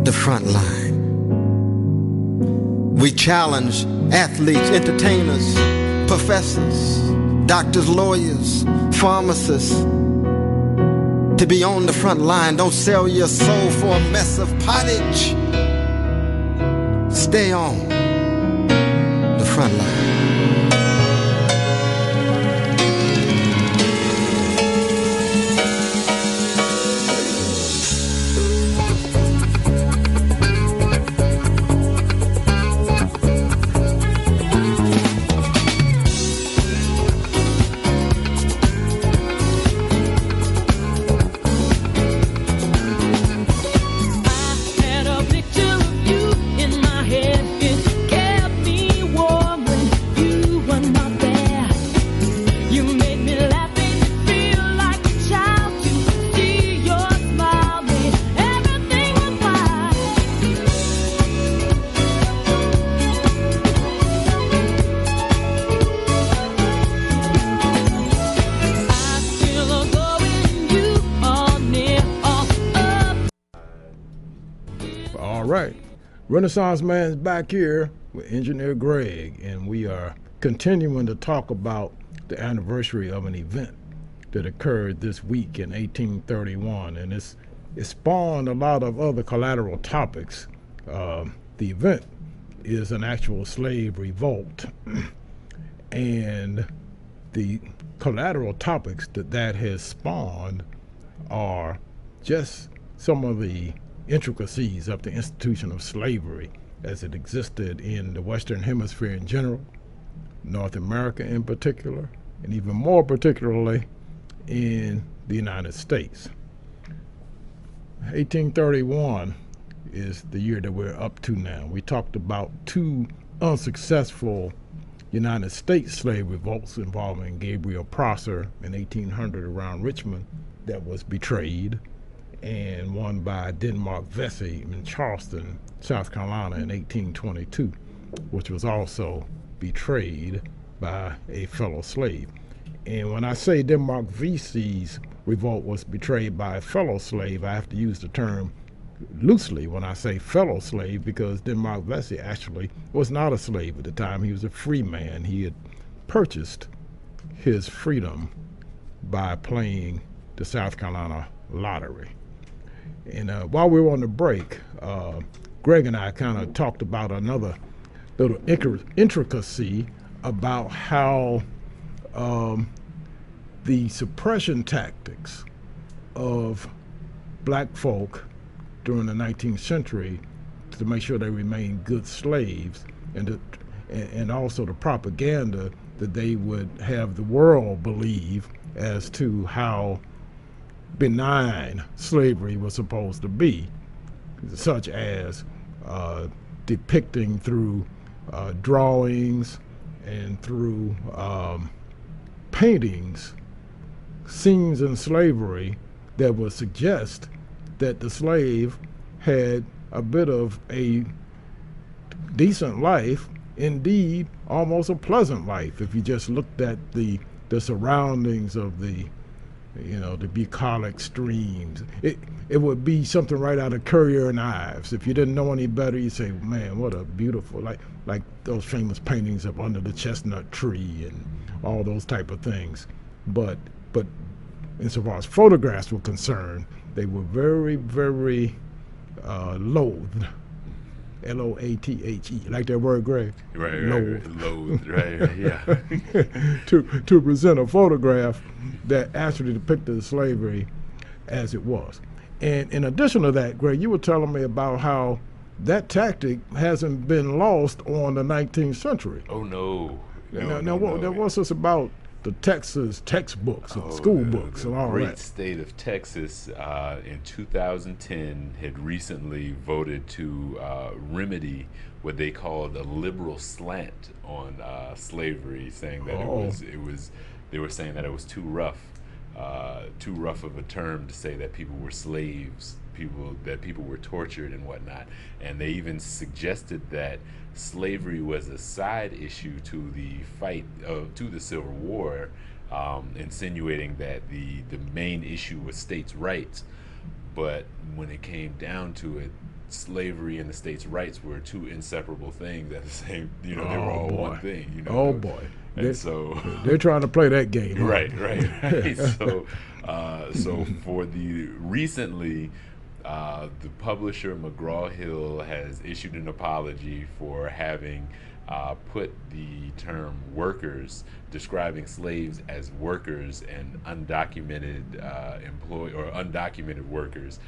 the front line. We challenge athletes, entertainers, professors, doctors, lawyers, pharmacists to be on the front line. Don't sell your soul for a mess of pottage. Stay on the front line. Renaissance Man's back here with Engineer Greg, and we are continuing to talk about the anniversary of an event that occurred this week in 1831, and it spawned a lot of other collateral topics. The event is an actual slave revolt, and the collateral topics that has spawned are just some of the intricacies of the institution of slavery as it existed in the Western Hemisphere in general, North America in particular, and even more particularly in the United States. 1831 is the year that we're up to now. We talked about two unsuccessful United States slave revolts involving Gabriel Prosser in 1800 around Richmond that was betrayed, and one by Denmark Vesey in Charleston, South Carolina in 1822, which was also betrayed by a fellow slave. And when I say Denmark Vesey's revolt was betrayed by a fellow slave, I have to use the term loosely when I say fellow slave, because Denmark Vesey actually was not a slave at the time. He was a free man. He had purchased his freedom by playing the South Carolina lottery. And while we were on the break, Greg and I kind of talked about another little intricacy about how the suppression tactics of black folk during the 19th century to make sure they remained good slaves, and also the propaganda that they would have the world believe as to how benign slavery was supposed to be, such as depicting through drawings and through paintings scenes in slavery that would suggest that the slave had a bit of a decent life, indeed almost a pleasant life, if you just looked at the surroundings of the bucolic streams. It would be something right out of Currier and Ives. If you didn't know any better, you'd say, man, what a beautiful, like those famous paintings of Under the Chestnut Tree and all those type of things. But insofar as photographs were concerned, they were very, very loathed. L-O-A-T-H-E, like that word, Greg? Right, loathed. Loathed, right, yeah. to present a photograph that actually depicted slavery as it was. And in addition to that, Greg, you were telling me about how that tactic hasn't been lost on the 19th century. Oh, no. What's this about the Texas textbooks and school books and all that? The great state of Texas in 2010 had recently voted to remedy what they called a liberal slant on slavery, saying that they were saying that it was too rough of a term to say that people were slaves, that people were tortured and whatnot. And they even suggested that slavery was a side issue to the fight to the Civil War, insinuating that the main issue was states' rights. But when it came down to it, slavery and the states' rights were two inseparable things at the same. They were all one thing. Oh boy! And so they're trying to play that game. Huh? Right. So for the recently. The publisher McGraw-Hill has issued an apology for having put the term workers, describing slaves as workers and undocumented undocumented workers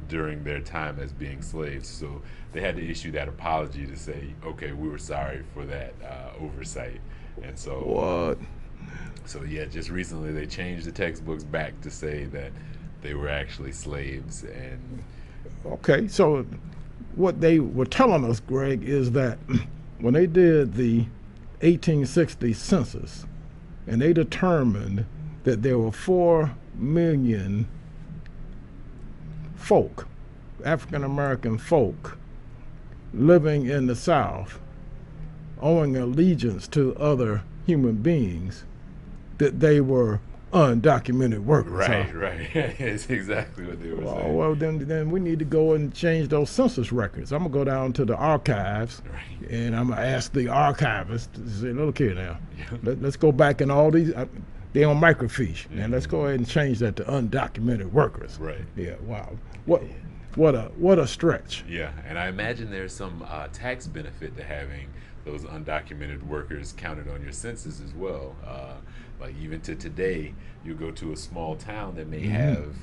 during their time as being slaves. So they had to issue that apology to say, okay, we were sorry for that oversight. And so what? So yeah, just recently they changed the textbooks back to say that they were actually slaves. And okay, so what they were telling us, Greg, is that when they did the 1860 census and they determined that there were 4 million folk, African American folk, living in the South, owing allegiance to other human beings, that they were undocumented workers. Right. It's exactly what they were saying. Well, then we need to go and change those census records. I'm gonna go down to the archives, and I'm gonna ask the archivist to say, "Look here now, let's go back in all these. They're on microfiche, and let's go ahead and change that to undocumented workers." Right. Yeah. Wow. What a stretch. Yeah, and I imagine there's some tax benefit to having those undocumented workers counted on your census as well. Like even to today, you go to a small town that may have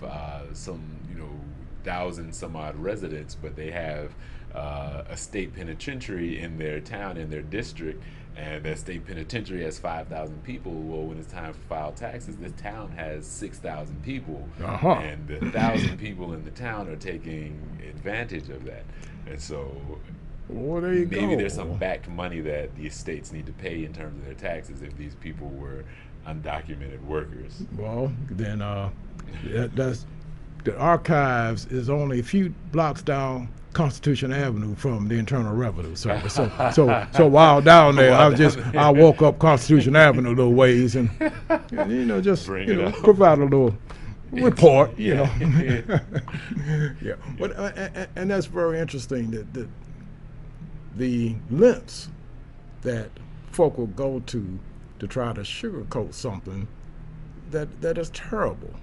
some 1,000 some odd residents, but they have a state penitentiary in their town, in their district, and that state penitentiary has 5,000 people. Well, when it's time to file taxes, this town has 6,000 people, and the 1,000 people in the town are taking advantage of that. And so well, there you maybe go. there's some backed money that the estates need to pay in terms of their taxes if these people were undocumented workers. Well, then that's the archives is only a few blocks down Constitution Avenue from the Internal Revenue Service. So while down there, I walk up Constitution Avenue a little ways and just provide a little report. Yeah. But and that's very interesting that the lengths that folk will go to try to sugarcoat something that is terrible.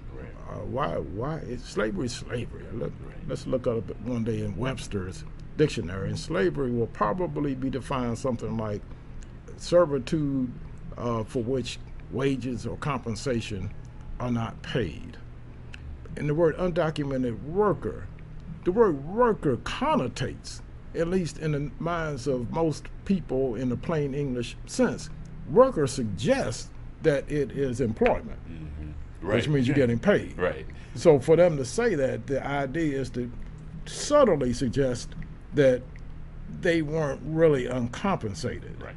Why slavery is slavery. Let's look up it one day in Webster's dictionary, and slavery will probably be defined something like servitude for which wages or compensation are not paid. And the word undocumented worker, the word worker connotates, at least in the minds of most people in the plain English sense, worker suggests that it is employment, Right. which means you're getting paid. Right. So for them to say that, the idea is to subtly suggest that they weren't really uncompensated. Right.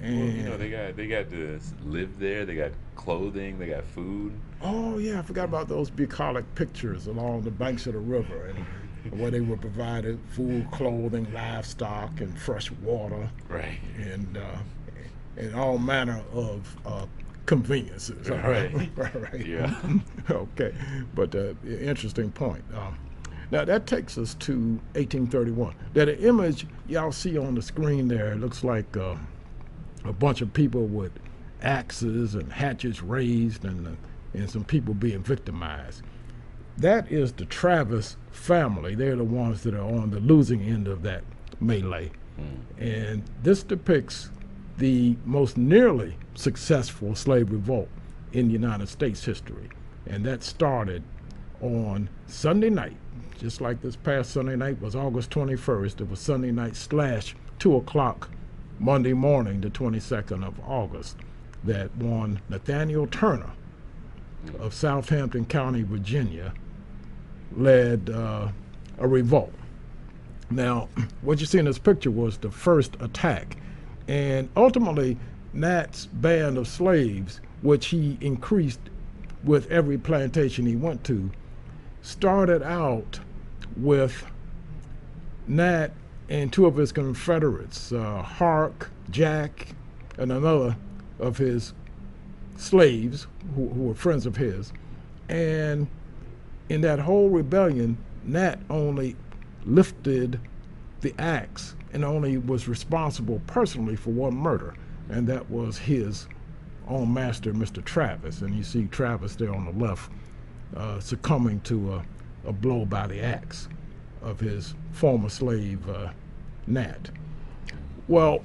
And Well, you know, they got to live there. They got clothing. They got food. oh yeah, I forgot about those bucolic pictures along the banks of the river, and where they were provided food, clothing, livestock, and fresh water, Right. and all manner of conveniences. Right. Right. Yeah. Okay, but interesting point. Now that takes us to 1831. That image y'all see on the screen there, it looks like a bunch of people with axes and hatchets raised, and some people being victimized. That is the Travis family. They're the ones that are on the losing end of that melee. And this depicts the most nearly successful slave revolt in United States history. And that started on Sunday night, just like this past Sunday night was August 21st. It was Sunday night / 2 o'clock Monday morning, the 22nd of August, that one Nathaniel Turner of Southampton County, Virginia, led a revolt. Now, what you see in this picture was the first attack. And ultimately, Nat's band of slaves, which he increased with every plantation he went to, started out with Nat and two of his Confederates, Hark, Jack, and another of his slaves who were friends of his. And in that whole rebellion, Nat only lifted the axe and only was responsible personally for one murder, and that was his own master, Mr. Travis. And you see Travis there on the left succumbing to a blow by the axe of his former slave, Nat. Well,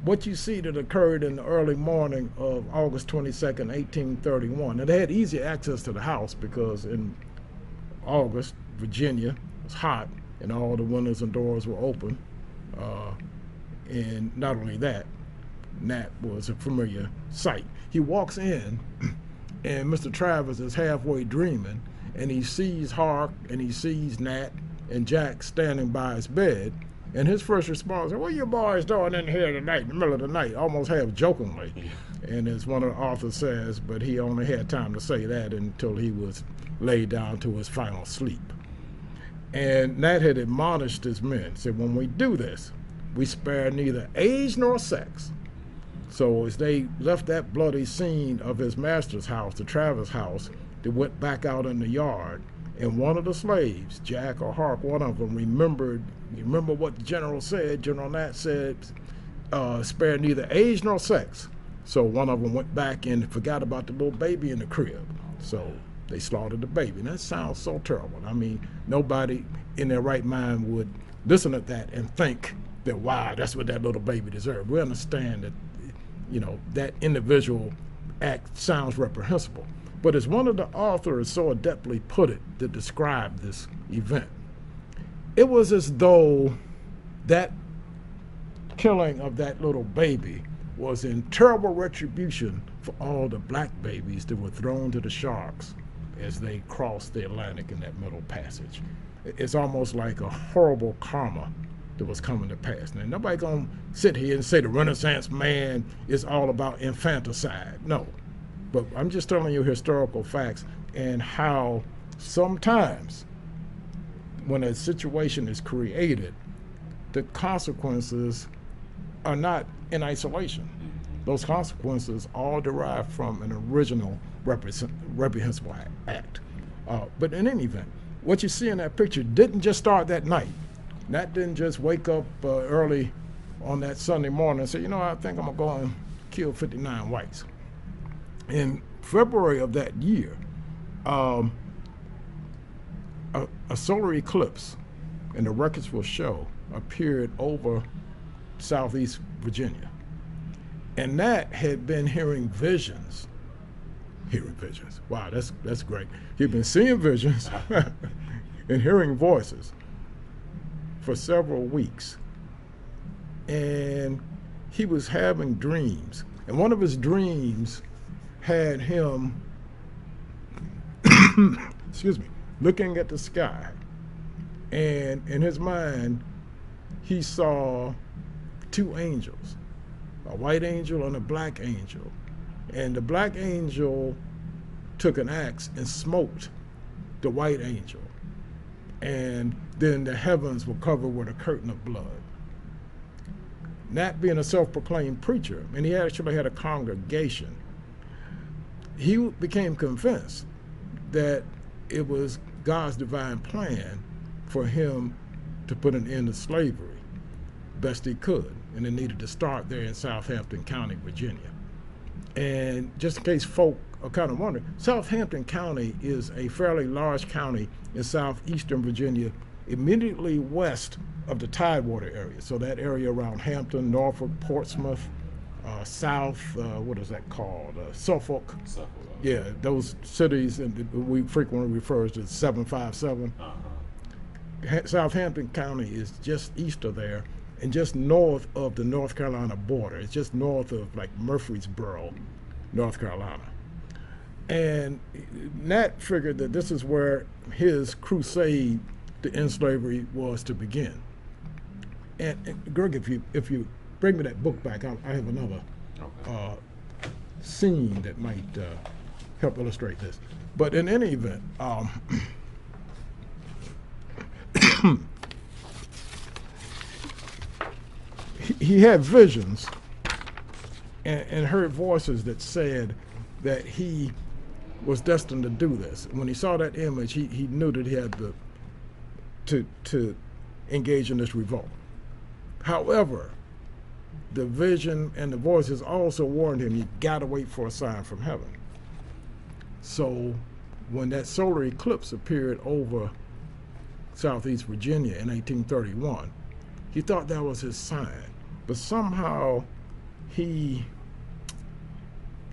what you see that occurred in the early morning of August 22nd, 1831, and they had easy access to the house because in August, Virginia was hot and all the windows and doors were open. And not only that, Nat was a familiar sight. He walks in and Mr. Travis is halfway dreaming, and he sees Hark and he sees Nat and Jack standing by his bed. And his first response is, "What are you boys doing in here tonight, in the middle of the night?" Almost half jokingly. And as one of the authors says, but he only had time to say that until he was laid down to his final sleep. And Nat had admonished his men, said, "When we do this, we spare neither age nor sex." So as they left that bloody scene of his master's house, the Travis house, they went back out in the yard, and one of the slaves, Jack or Hark, one of them remember what the general said. General Nat said, spare neither age nor sex. So one of them went back and forgot about the little baby in the crib. So they slaughtered the baby. And that sounds so terrible. I mean, nobody in their right mind would listen to that and think that, wow, that's what that little baby deserved. We understand that, you know, that individual act sounds reprehensible. But as one of the authors so adeptly put it to describe this event, it was as though that killing of that little baby was in terrible retribution for all the black babies that were thrown to the sharks as they crossed the Atlantic in that Middle Passage. It's almost like a horrible karma that was coming to pass. Now, nobody gonna sit here and say the Renaissance man is all about infanticide. No, but I'm just telling you historical facts and how sometimes when a situation is created, the consequences are not in isolation. Those consequences all derive from an original reprehensible act. But in any event, what you see in that picture didn't just start that night. Nat didn't just wake up early on that Sunday morning and say, you know, I think I'm gonna go and kill 59 whites. In February of that year, a solar eclipse, and the records will show, appeared over Southeast Virginia. And Nat had been hearing visions. Wow, that's great. He'd been seeing visions and hearing voices for several weeks. And he was having dreams. And one of his dreams had him, excuse me, looking at the sky. And in his mind, he saw two angels, a white angel and a black angel. And the black angel took an axe and smote the white angel. And then the heavens were covered with a curtain of blood. Nat, being a self-proclaimed preacher, and he actually had a congregation, he became convinced that it was God's divine plan for him to put an end to slavery best he could. And it needed to start there in Southampton County, Virginia. And just in case folk are kind of wondering, Southampton County is a fairly large county in southeastern Virginia, immediately west of the Tidewater area. So that area around Hampton, Norfolk, Portsmouth, south, what is that called? Suffolk. Suffolk. Yeah, those cities, and we frequently refer to 757. Southampton County is just east of there and just north of the North Carolina border. It's just north of like Murfreesboro, North Carolina. And Nat figured that this is where his crusade to end slavery was to begin. And Greg, if you bring me that book back, I have another scene that might help illustrate this. But in any event, he had visions and heard voices that said that he was destined to do this. When he saw that image, he knew that he had to engage in this revolt. However, the vision and the voices also warned him, you gotta wait for a sign from heaven. So when that solar eclipse appeared over Southeast Virginia in 1831, he thought that was his sign. But somehow he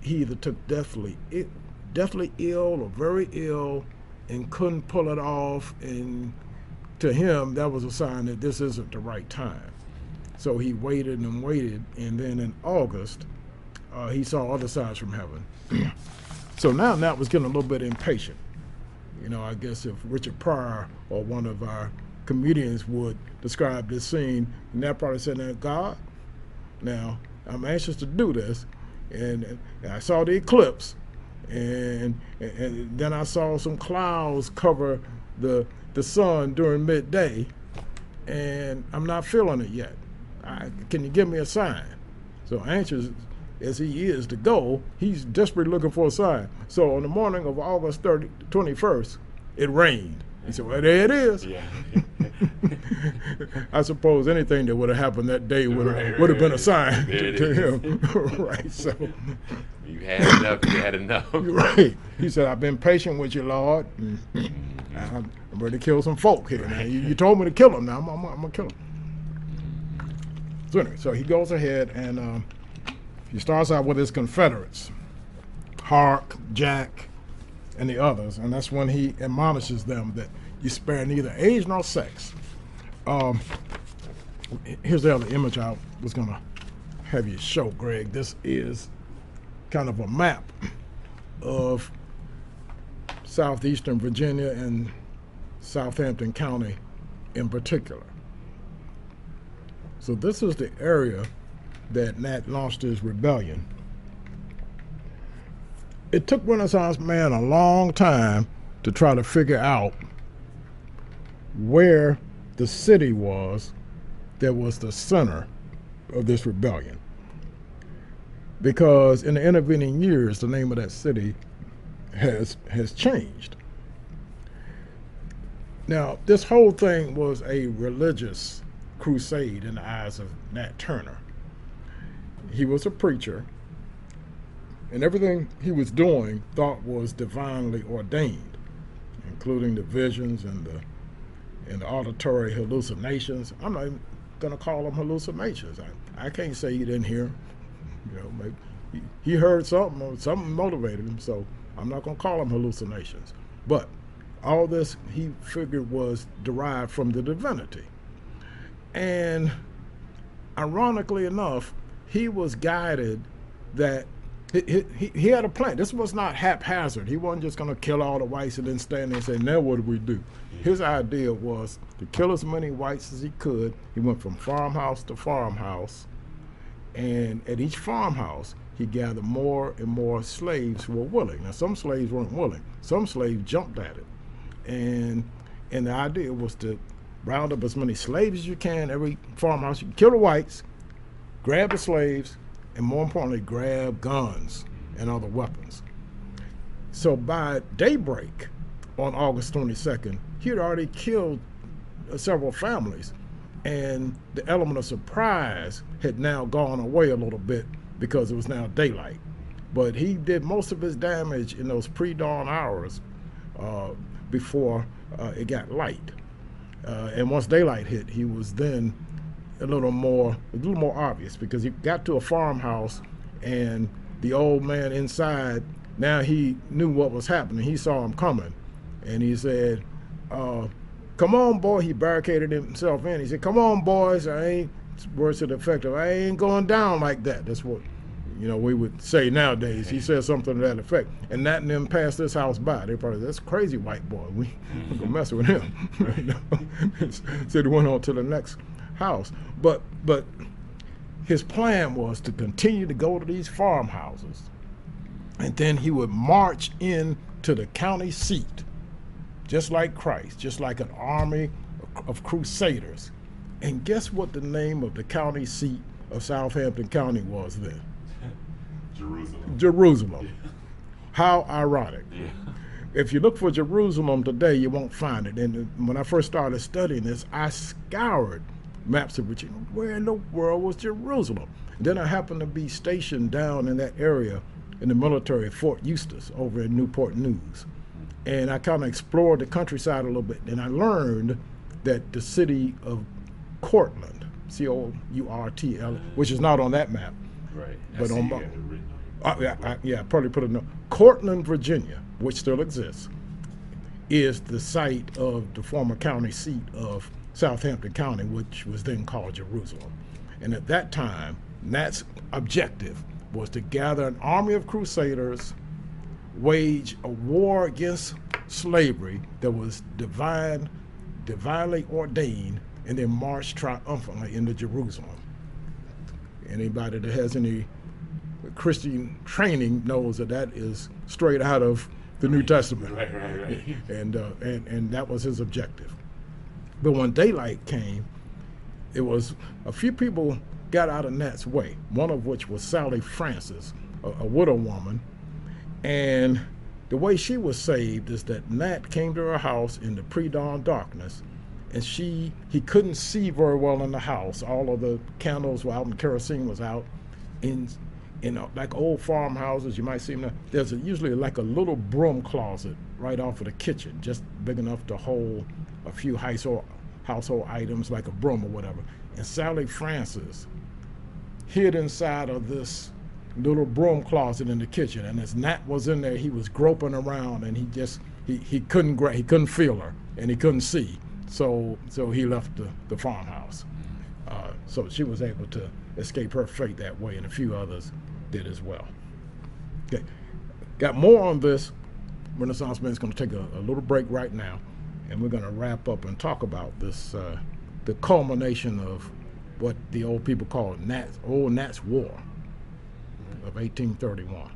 either took deathly ill or very ill and couldn't pull it off, and to him that was a sign that this isn't the right time. So he waited and waited, and then in August he saw other signs from heaven. So now Nat was getting a little bit impatient. You know, I guess if Richard Pryor or one of our comedians would describe this scene, Nat probably said, now God, now I'm anxious to do this, and I saw the eclipse, and then I saw some clouds cover the sun during midday, and I'm not feeling it yet. Can you give me a sign? So anxious as he is to go, he's desperately looking for a sign. So on the morning of August 21st, it rained. He said, well, there it is. Yeah. I suppose anything that would have happened that day would have been a sign to him. Right, so. You had enough, you had enough. Right. He said, I've been patient with you, Lord. I'm ready to kill some folk here. Now, you told me to kill them. Now I'm going to kill them. So anyway, so he goes ahead and he starts out with his Confederates, Hark, Jack, and the others, and that's when he admonishes them that you spare neither age nor sex. Here's the other image I was going to have you show, Greg. This is kind of a map of southeastern Virginia and Southampton County in particular. So this is the area that Nat launched his rebellion. It took Renaissance Man a long time to try to figure out where the city was that was the center of this rebellion. Because in the intervening years, the name of that city has changed. Now, this whole thing was a religious crusade in the eyes of Nat Turner. He was a preacher, and everything he was doing thought was divinely ordained, including the visions and the auditory hallucinations. I'm not even going to call them hallucinations. I can't say he didn't hear 'em. Maybe he heard something, or something motivated him, so I'm not going to call them hallucinations. But all this he figured was derived from the divinity. And ironically enough, he was guided that he had a plan. This was not haphazard. He wasn't just going to kill all the whites and then stand there and say, now what do we do? His idea was to kill as many whites as he could. He went from farmhouse to farmhouse, and at each farmhouse, he gathered more and more slaves who were willing. Now, some slaves weren't willing. Some slaves jumped at it. And the idea was to round up as many slaves as you can, every farmhouse. You kill the whites, grab the slaves, and more importantly, grab guns and other weapons. So by daybreak on August 22nd, he had already killed several families, and the element of surprise had now gone away a little bit because it was now daylight. But he did most of his damage in those pre-dawn hours before it got light. And once daylight hit, he was then a little more obvious, because he got to a farmhouse and the old man inside, now he knew what was happening. He saw him coming, and he said, come on, boy. He barricaded himself in. He said, come on, boys. I ain't, words to the effect of, I ain't going down like that. That's what, we would say nowadays. He said something to that effect. And Nat and them passed this house by. They probably, that's a crazy white boy. We ain't gonna mess with him. So they went on to the next house. But his plan was to continue to go to these farmhouses, and then he would march in to the county seat, just like Christ, just like an army of crusaders. And guess what the name of the county seat of Southampton County was then? Jerusalem. How ironic. Yeah. If you look for Jerusalem today, you won't find it. And when I first started studying this, I scoured maps of Virginia. Where in the world was Jerusalem? And then I happened to be stationed down in that area in the military at Fort Eustis over in Newport News. And I kind of explored the countryside a little bit, and I learned that the city of Cortland, C-O-U-R-T-L, which is not on that map. Right. But on I probably put a note. Cortland, Virginia, which still exists, is the site of the former county seat of Southampton County, which was then called Jerusalem. And at that time, Nat's objective was to gather an army of crusaders, wage a war against slavery that was divinely ordained, and then march triumphantly into Jerusalem. Anybody that has any Christian training knows that is straight out of the New Testament. Right. And that was his objective. But when daylight came, it was a few people got out of Nat's way, one of which was Sally Francis, a widow woman. And the way she was saved is that Nat came to her house in the pre-dawn darkness, and he couldn't see very well in the house. All of the candles were out and kerosene was out. In like old farmhouses, you might see them, there's usually like a little broom closet right off of the kitchen, just big enough to hold a few household items like a broom or whatever. And Sally Francis hid inside of this little broom closet in the kitchen, and as Nat was in there, he was groping around, and he couldn't feel her, and he couldn't see, so he left the farmhouse. So she was able to escape her fate that way, and a few others did as well. Okay, got more on this. Renaissance Man's going to take a little break right now, and we're going to wrap up and talk about this, the culmination of what the old people call Old Nat's War of 1831.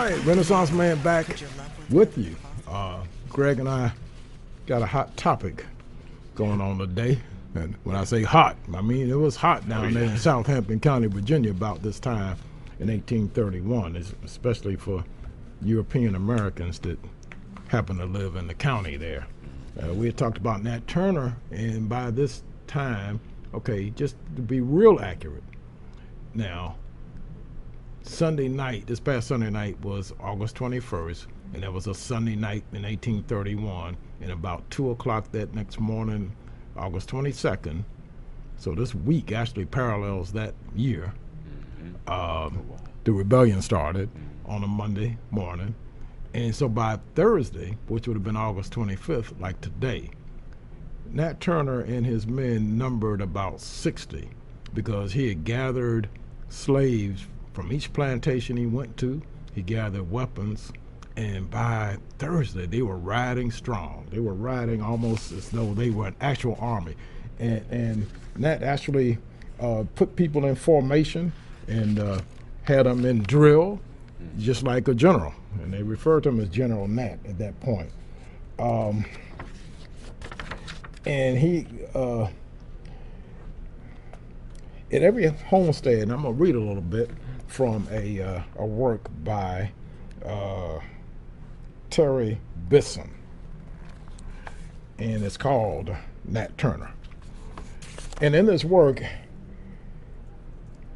right, Renaissance Man back with you. Greg and I got a hot topic going on today. And when I say hot, I mean it was hot down there in Southampton County, Virginia about this time in 1831, especially for European Americans that happen to live in the county there. We had talked about Nat Turner, and by this time, okay, just to be real accurate, now, this past Sunday night was August 21st, and that was a Sunday night in 1831, and about 2 o'clock that next morning, August 22nd, so this week actually parallels that year, the rebellion started on a Monday morning. And so by Thursday, which would have been August 25th, like today, Nat Turner and his men numbered about 60 because he had gathered slaves from each plantation he went to. He gathered weapons, and by Thursday, they were riding strong. They were riding almost as though they were an actual army. And Nat actually put people in formation and had them in drill, just like a general. And they referred to him as General Nat at that point. And he, at every homestead, and I'm going to read a little bit from a work by Terry Bisson, and it's called Nat Turner. And in this work,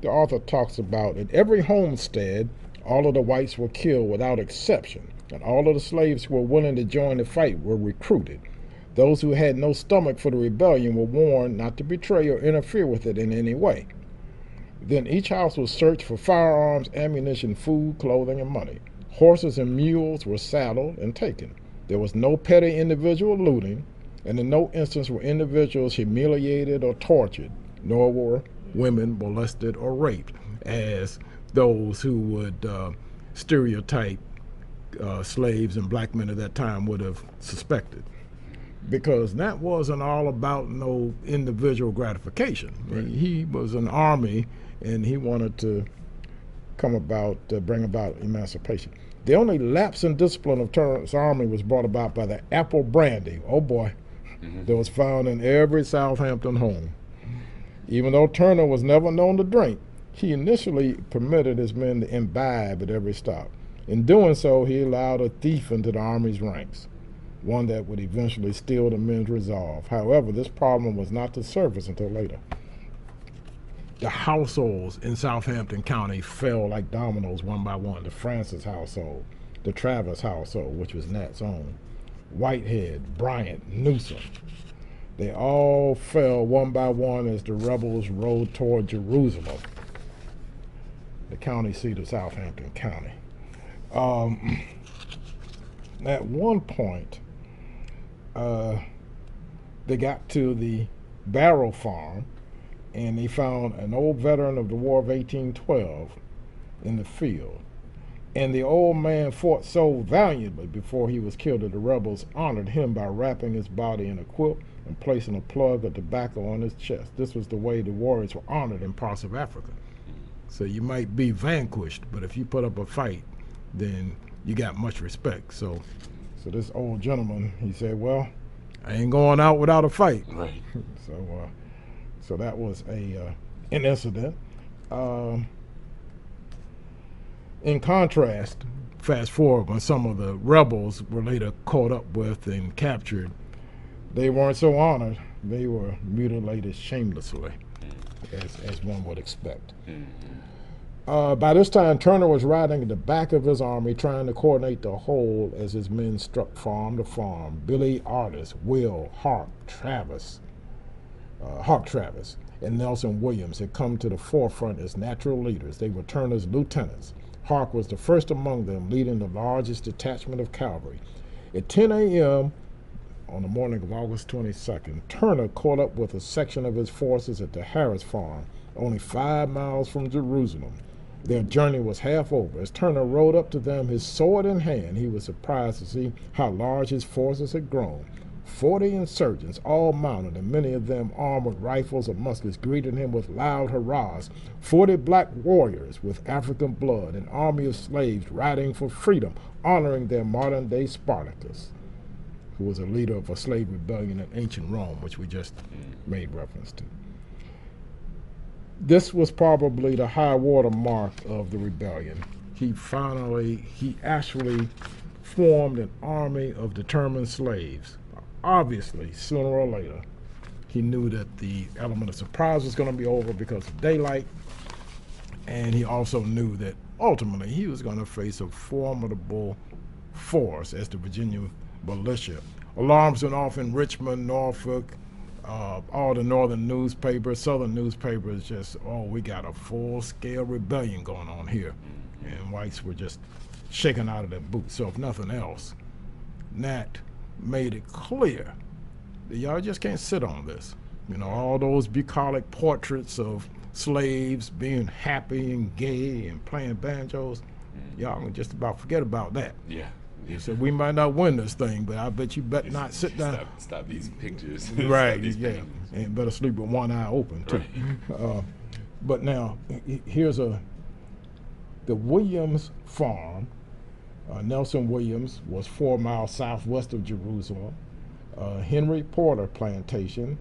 the author talks about at every homestead, all of the whites were killed without exception, and all of the slaves who were willing to join the fight were recruited. Those who had no stomach for the rebellion were warned not to betray or interfere with it in any way. Then each house was searched for firearms, ammunition, food, clothing, and money. Horses and mules were saddled and taken. There was no petty individual looting, and in no instance were individuals humiliated or tortured, nor were women molested or raped, as those who would stereotype slaves and black men at that time would have suspected. Because that wasn't all about no individual gratification. Right. He was an army, and he wanted to bring about emancipation. The only lapse in discipline of Turner's army was brought about by the apple brandy, oh boy, that was found in every Southampton home. Even though Turner was never known to drink, he initially permitted his men to imbibe at every stop. In doing so, he allowed a thief into the army's ranks, one that would eventually steal the men's resolve. However, this problem was not to surface until later. The households in Southampton County fell like dominoes one by one. The Francis household, the Travis household, which was Nat's own, Whitehead, Bryant, Newsom. They all fell one by one as the rebels rode toward Jerusalem, the county seat of Southampton County. At one point, they got to the Barrow Farm, and they found an old veteran of the War of 1812 in the field. And the old man fought so valiantly before he was killed that the rebels honored him by wrapping his body in a quilt and placing a plug of tobacco on his chest. This was the way the warriors were honored in parts of Africa. So you might be vanquished, but if you put up a fight, then you got much respect. So this old gentleman, he said, well, I ain't going out without a fight. Right. So that was an incident. In contrast, fast forward, when some of the rebels were later caught up with and captured, they weren't so honored. They were mutilated shamelessly, as one would expect. By this time, Turner was riding at the back of his army, trying to coordinate the whole as his men struck farm to farm. Billy Artis, Will, Hawk Travis, and Nelson Williams had come to the forefront as natural leaders. They were Turner's lieutenants. Hawk was the first among them, leading the largest detachment of cavalry. At 10 a.m. on the morning of August 22nd, Turner caught up with a section of his forces at the Harris Farm, only 5 miles from Jerusalem. Their journey was half over. As Turner rode up to them, his sword in hand, he was surprised to see how large his forces had grown. 40 insurgents, all mounted, and many of them armed with rifles or muskets, greeted him with loud hurrahs. 40 black warriors with African blood, an army of slaves riding for freedom, honoring their modern-day Spartacus, who was a leader of a slave rebellion in ancient Rome, which we just made reference to. This was probably the high water mark of the rebellion. He actually formed an army of determined slaves. Obviously, sooner or later, he knew that the element of surprise was going to be over because of daylight, and he also knew that ultimately he was going to face a formidable force as the Virginia militia. Alarms went off in Richmond, Norfolk, all the northern newspapers, southern newspapers just, oh, we got a full-scale rebellion going on here. And whites were just shaken out of their boots. So if nothing else, Nat made it clear that y'all just can't sit on this. You know, all those bucolic portraits of slaves being happy and gay and playing banjos, y'all can just about forget about that. Yeah. He said, we might not win this thing, but I bet you better not sit down. Stop these pictures. Right, Stop these yeah. paintings. And better sleep with one eye open, too. Right. But now, here's the Williams farm. Nelson Williams was 4 miles southwest of Jerusalem. Henry Porter plantation.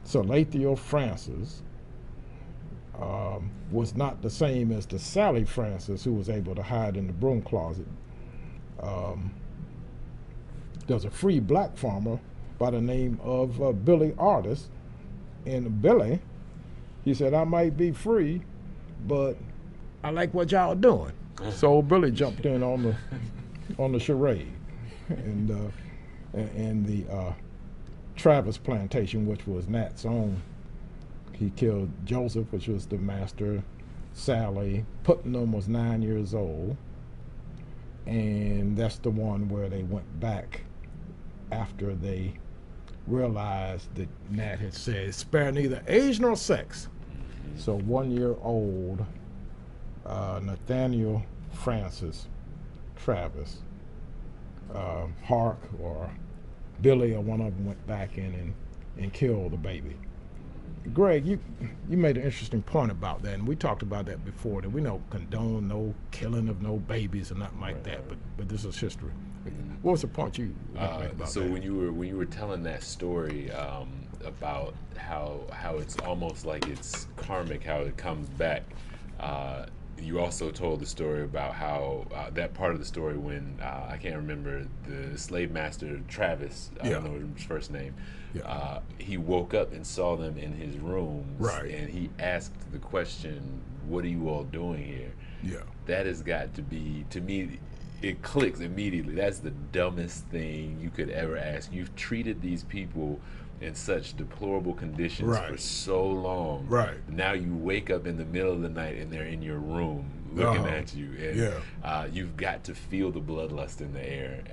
Salathiel Francis was not the same as the Sally Francis who was able to hide in the broom closet. There's a free black farmer by the name of Billy Artis. And Billy, he said, I might be free, but I like what y'all doing. So Billy jumped in on the charade. And the Travis plantation, which was Nat's own, he killed Joseph, which was the master, Sally. Putnam was 9 years old. And that's the one where they went back after they realized that Nat had said, spare neither age nor sex. So 1 year old Nathaniel Francis Travis, Hark or Billy or one of them went back in and killed the baby. Greg, you made an interesting point about that, and we talked about that before, that we don't condone no killing of no babies or nothing like that, but this is history. What was the point you make about so that? when you were telling that story about how it's almost like it's karmic, how it comes back, you also told the story about how that part of the story when I can't remember the slave master Travis, I don't know his first name. He woke up and saw them in his rooms, and he asked the question, "What are you all doing here?" Yeah, that has got to be, to me, it clicks immediately. That's the dumbest thing you could ever ask. You've treated these people in such deplorable conditions for so long. Now you wake up in the middle of the night and they're in your room looking at you, and you've got to feel the bloodlust in the air.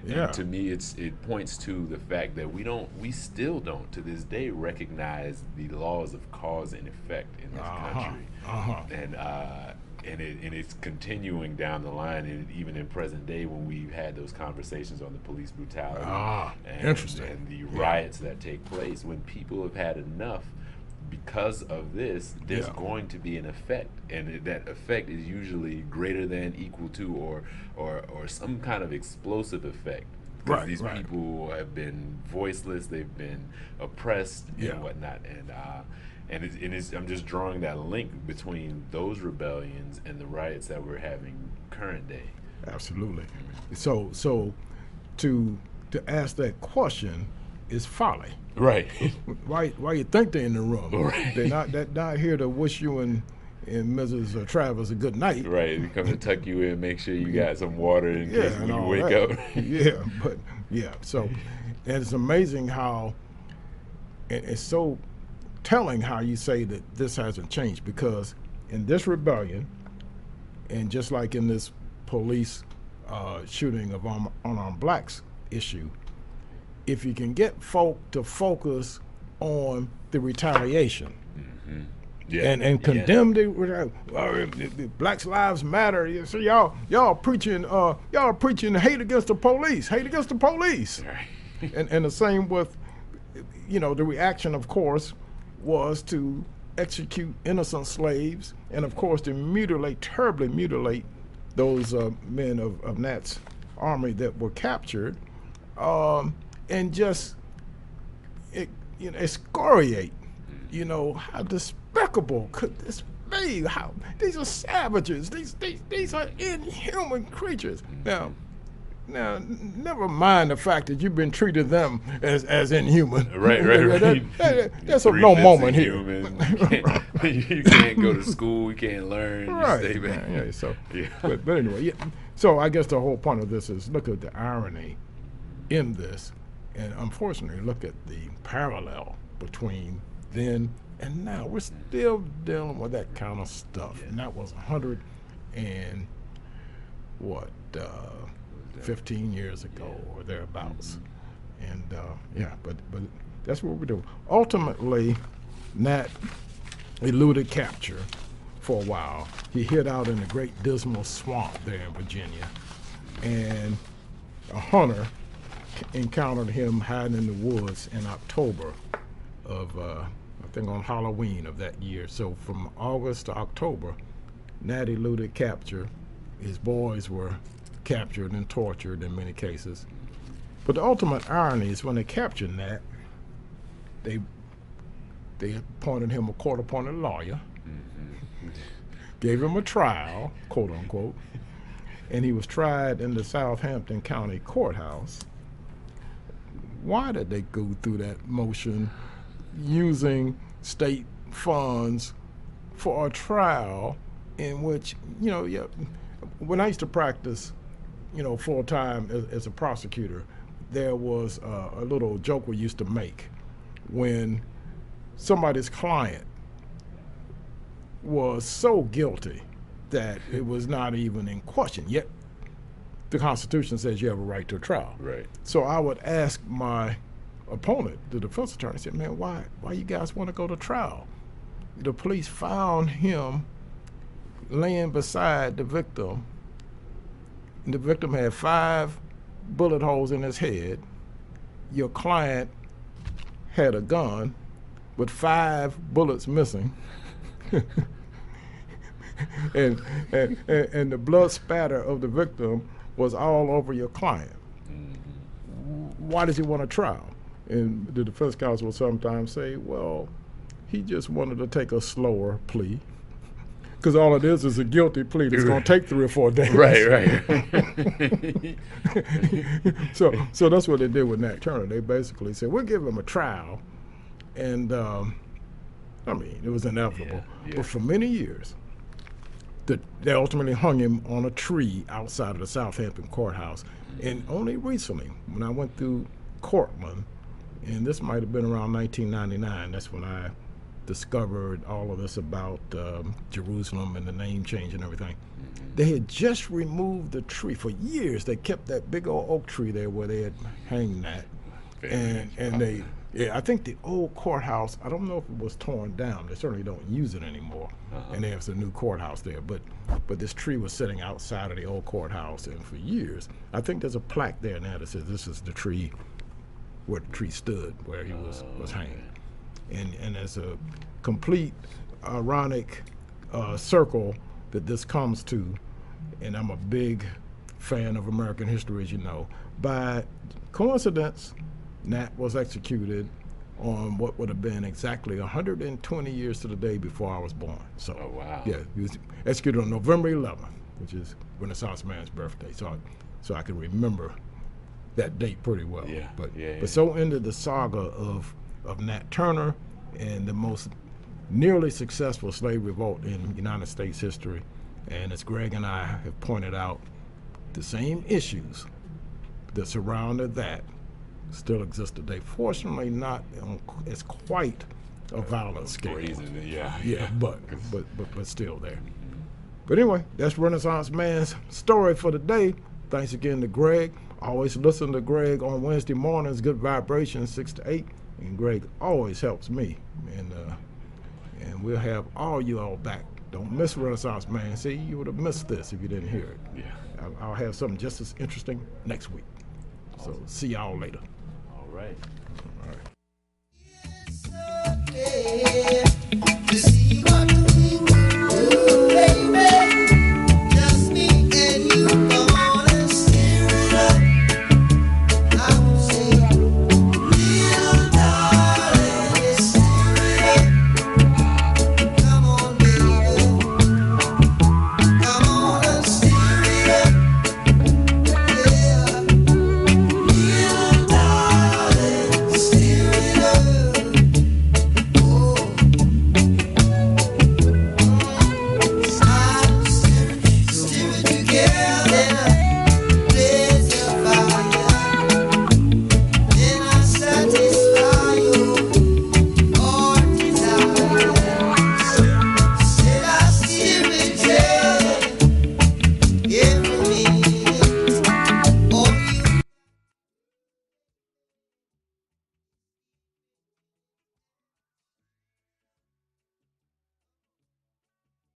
And to me, it points to the fact that we still don't to this day recognize the laws of cause and effect in this country, and it's continuing down the line, and even in present day when we've had those conversations on the police brutality and the riots that take place. When people have had enough because of this, there's going to be an effect, and that effect is usually greater than, equal to, or some kind of explosive effect. Because these people have been voiceless, they've been oppressed and whatnot, and I'm just drawing that link between those rebellions and the riots that we're having current day. Absolutely. So to ask that question is folly. Right. Why you think they're in the room? Right. They're not here to wish you and Mrs. Travis a good night. Right. They come to tuck you in, make sure you got some water in case when you wake up. So, and it's amazing how, and it's so telling how you say that this hasn't changed, because in this rebellion, and just like in this police shooting of unarmed blacks issue, if you can get folk to focus on the retaliation, and condemned it. Blacks Lives Matter. So y'all preaching hate against the police, Right. and the same with, the reaction, of course, was to execute innocent slaves, and of course to terribly mutilate those men of Nat's army that were captured, and just excoriate. How despicable could this be? How these are savages. These are inhuman creatures. Now, never mind the fact that you've been treating them as inhuman. Right. That's a no moment here. You can't go to school. You can't learn. Right. You stay back. Yeah. So, Yeah. but anyway, yeah. So I guess the whole point of this is look at the irony in this, and unfortunately, look at the parallel between then and now. We're still dealing with that kind of stuff, and that was 15 years ago or thereabouts. And but that's what we do. Ultimately, Nat eluded capture for a while. He hid out in the Great Dismal Swamp there in Virginia, and a hunter encountered him hiding in the woods in October of I think on Halloween of that year. So from August to October, Nat eluded capture. His boys were captured and tortured in many cases. But the ultimate irony is when they captured Nat, they appointed him a court-appointed lawyer, gave him a trial, quote unquote, and he was tried in the Southampton County Courthouse. Why did they go through that motion using state funds for a trial in which, when I used to practice, full time as a prosecutor, there was a little joke we used to make when somebody's client was so guilty that it was not even in question. Yet the Constitution says you have a right to a trial. Right. So I would ask my opponent, the defense attorney, said, "Man, why you guys want to go to trial?" The police found him laying beside the victim. And the victim had 5 bullet holes in his head. Your client had a gun with 5 bullets missing. and the blood spatter of the victim was all over your client. Why does he want a trial? And the defense counsel will sometimes say, well, he just wanted to take a slower plea. Because all it is a guilty plea that's going to take 3 or 4 days. Right. So that's what they did with Nat Turner. They basically said, we'll give him a trial. And, it was inevitable. Yeah. But for many years, they ultimately hung him on a tree outside of the Southampton courthouse. And only recently, when I went through Cortland, and this might have been around 1999, that's when I discovered all of this about Jerusalem and the name change and everything. They had just removed the tree. For years, they kept that big old oak tree there where they had hanged that. And I think the old courthouse, I don't know if it was torn down. They certainly don't use it anymore. And there's a new courthouse there. But this tree was sitting outside of the old courthouse, and for years, I think there's a plaque there now that says this is the tree where the tree stood, where he was hanged. And as a complete ironic circle that this comes to, and I'm a big fan of American history, as you know, by coincidence, Nat was executed on what would have been exactly 120 years to the day before I was born. So, Oh, wow. Yeah, he was executed on November 11th, which is Renaissance Man's birthday. So I can remember that date pretty well. Yeah, But so ended the saga of Nat Turner and the most nearly successful slave revolt in United States history. And as Greg and I have pointed out, the same issues that surrounded that still exist today. Fortunately, not on as quite a violent scale. Brazen, yeah. Yeah, but still there. But anyway, that's Renaissance Man's story for the day. Thanks again to Greg. Always listen to Greg on Wednesday mornings, Good Vibrations, 6 to 8. And Greg always helps me and we'll have all you all back. Don't miss Renaissance Man. See, you would have missed this if you didn't hear it. Yeah. I'll have something just as interesting next week. So see y'all later. All right. All right.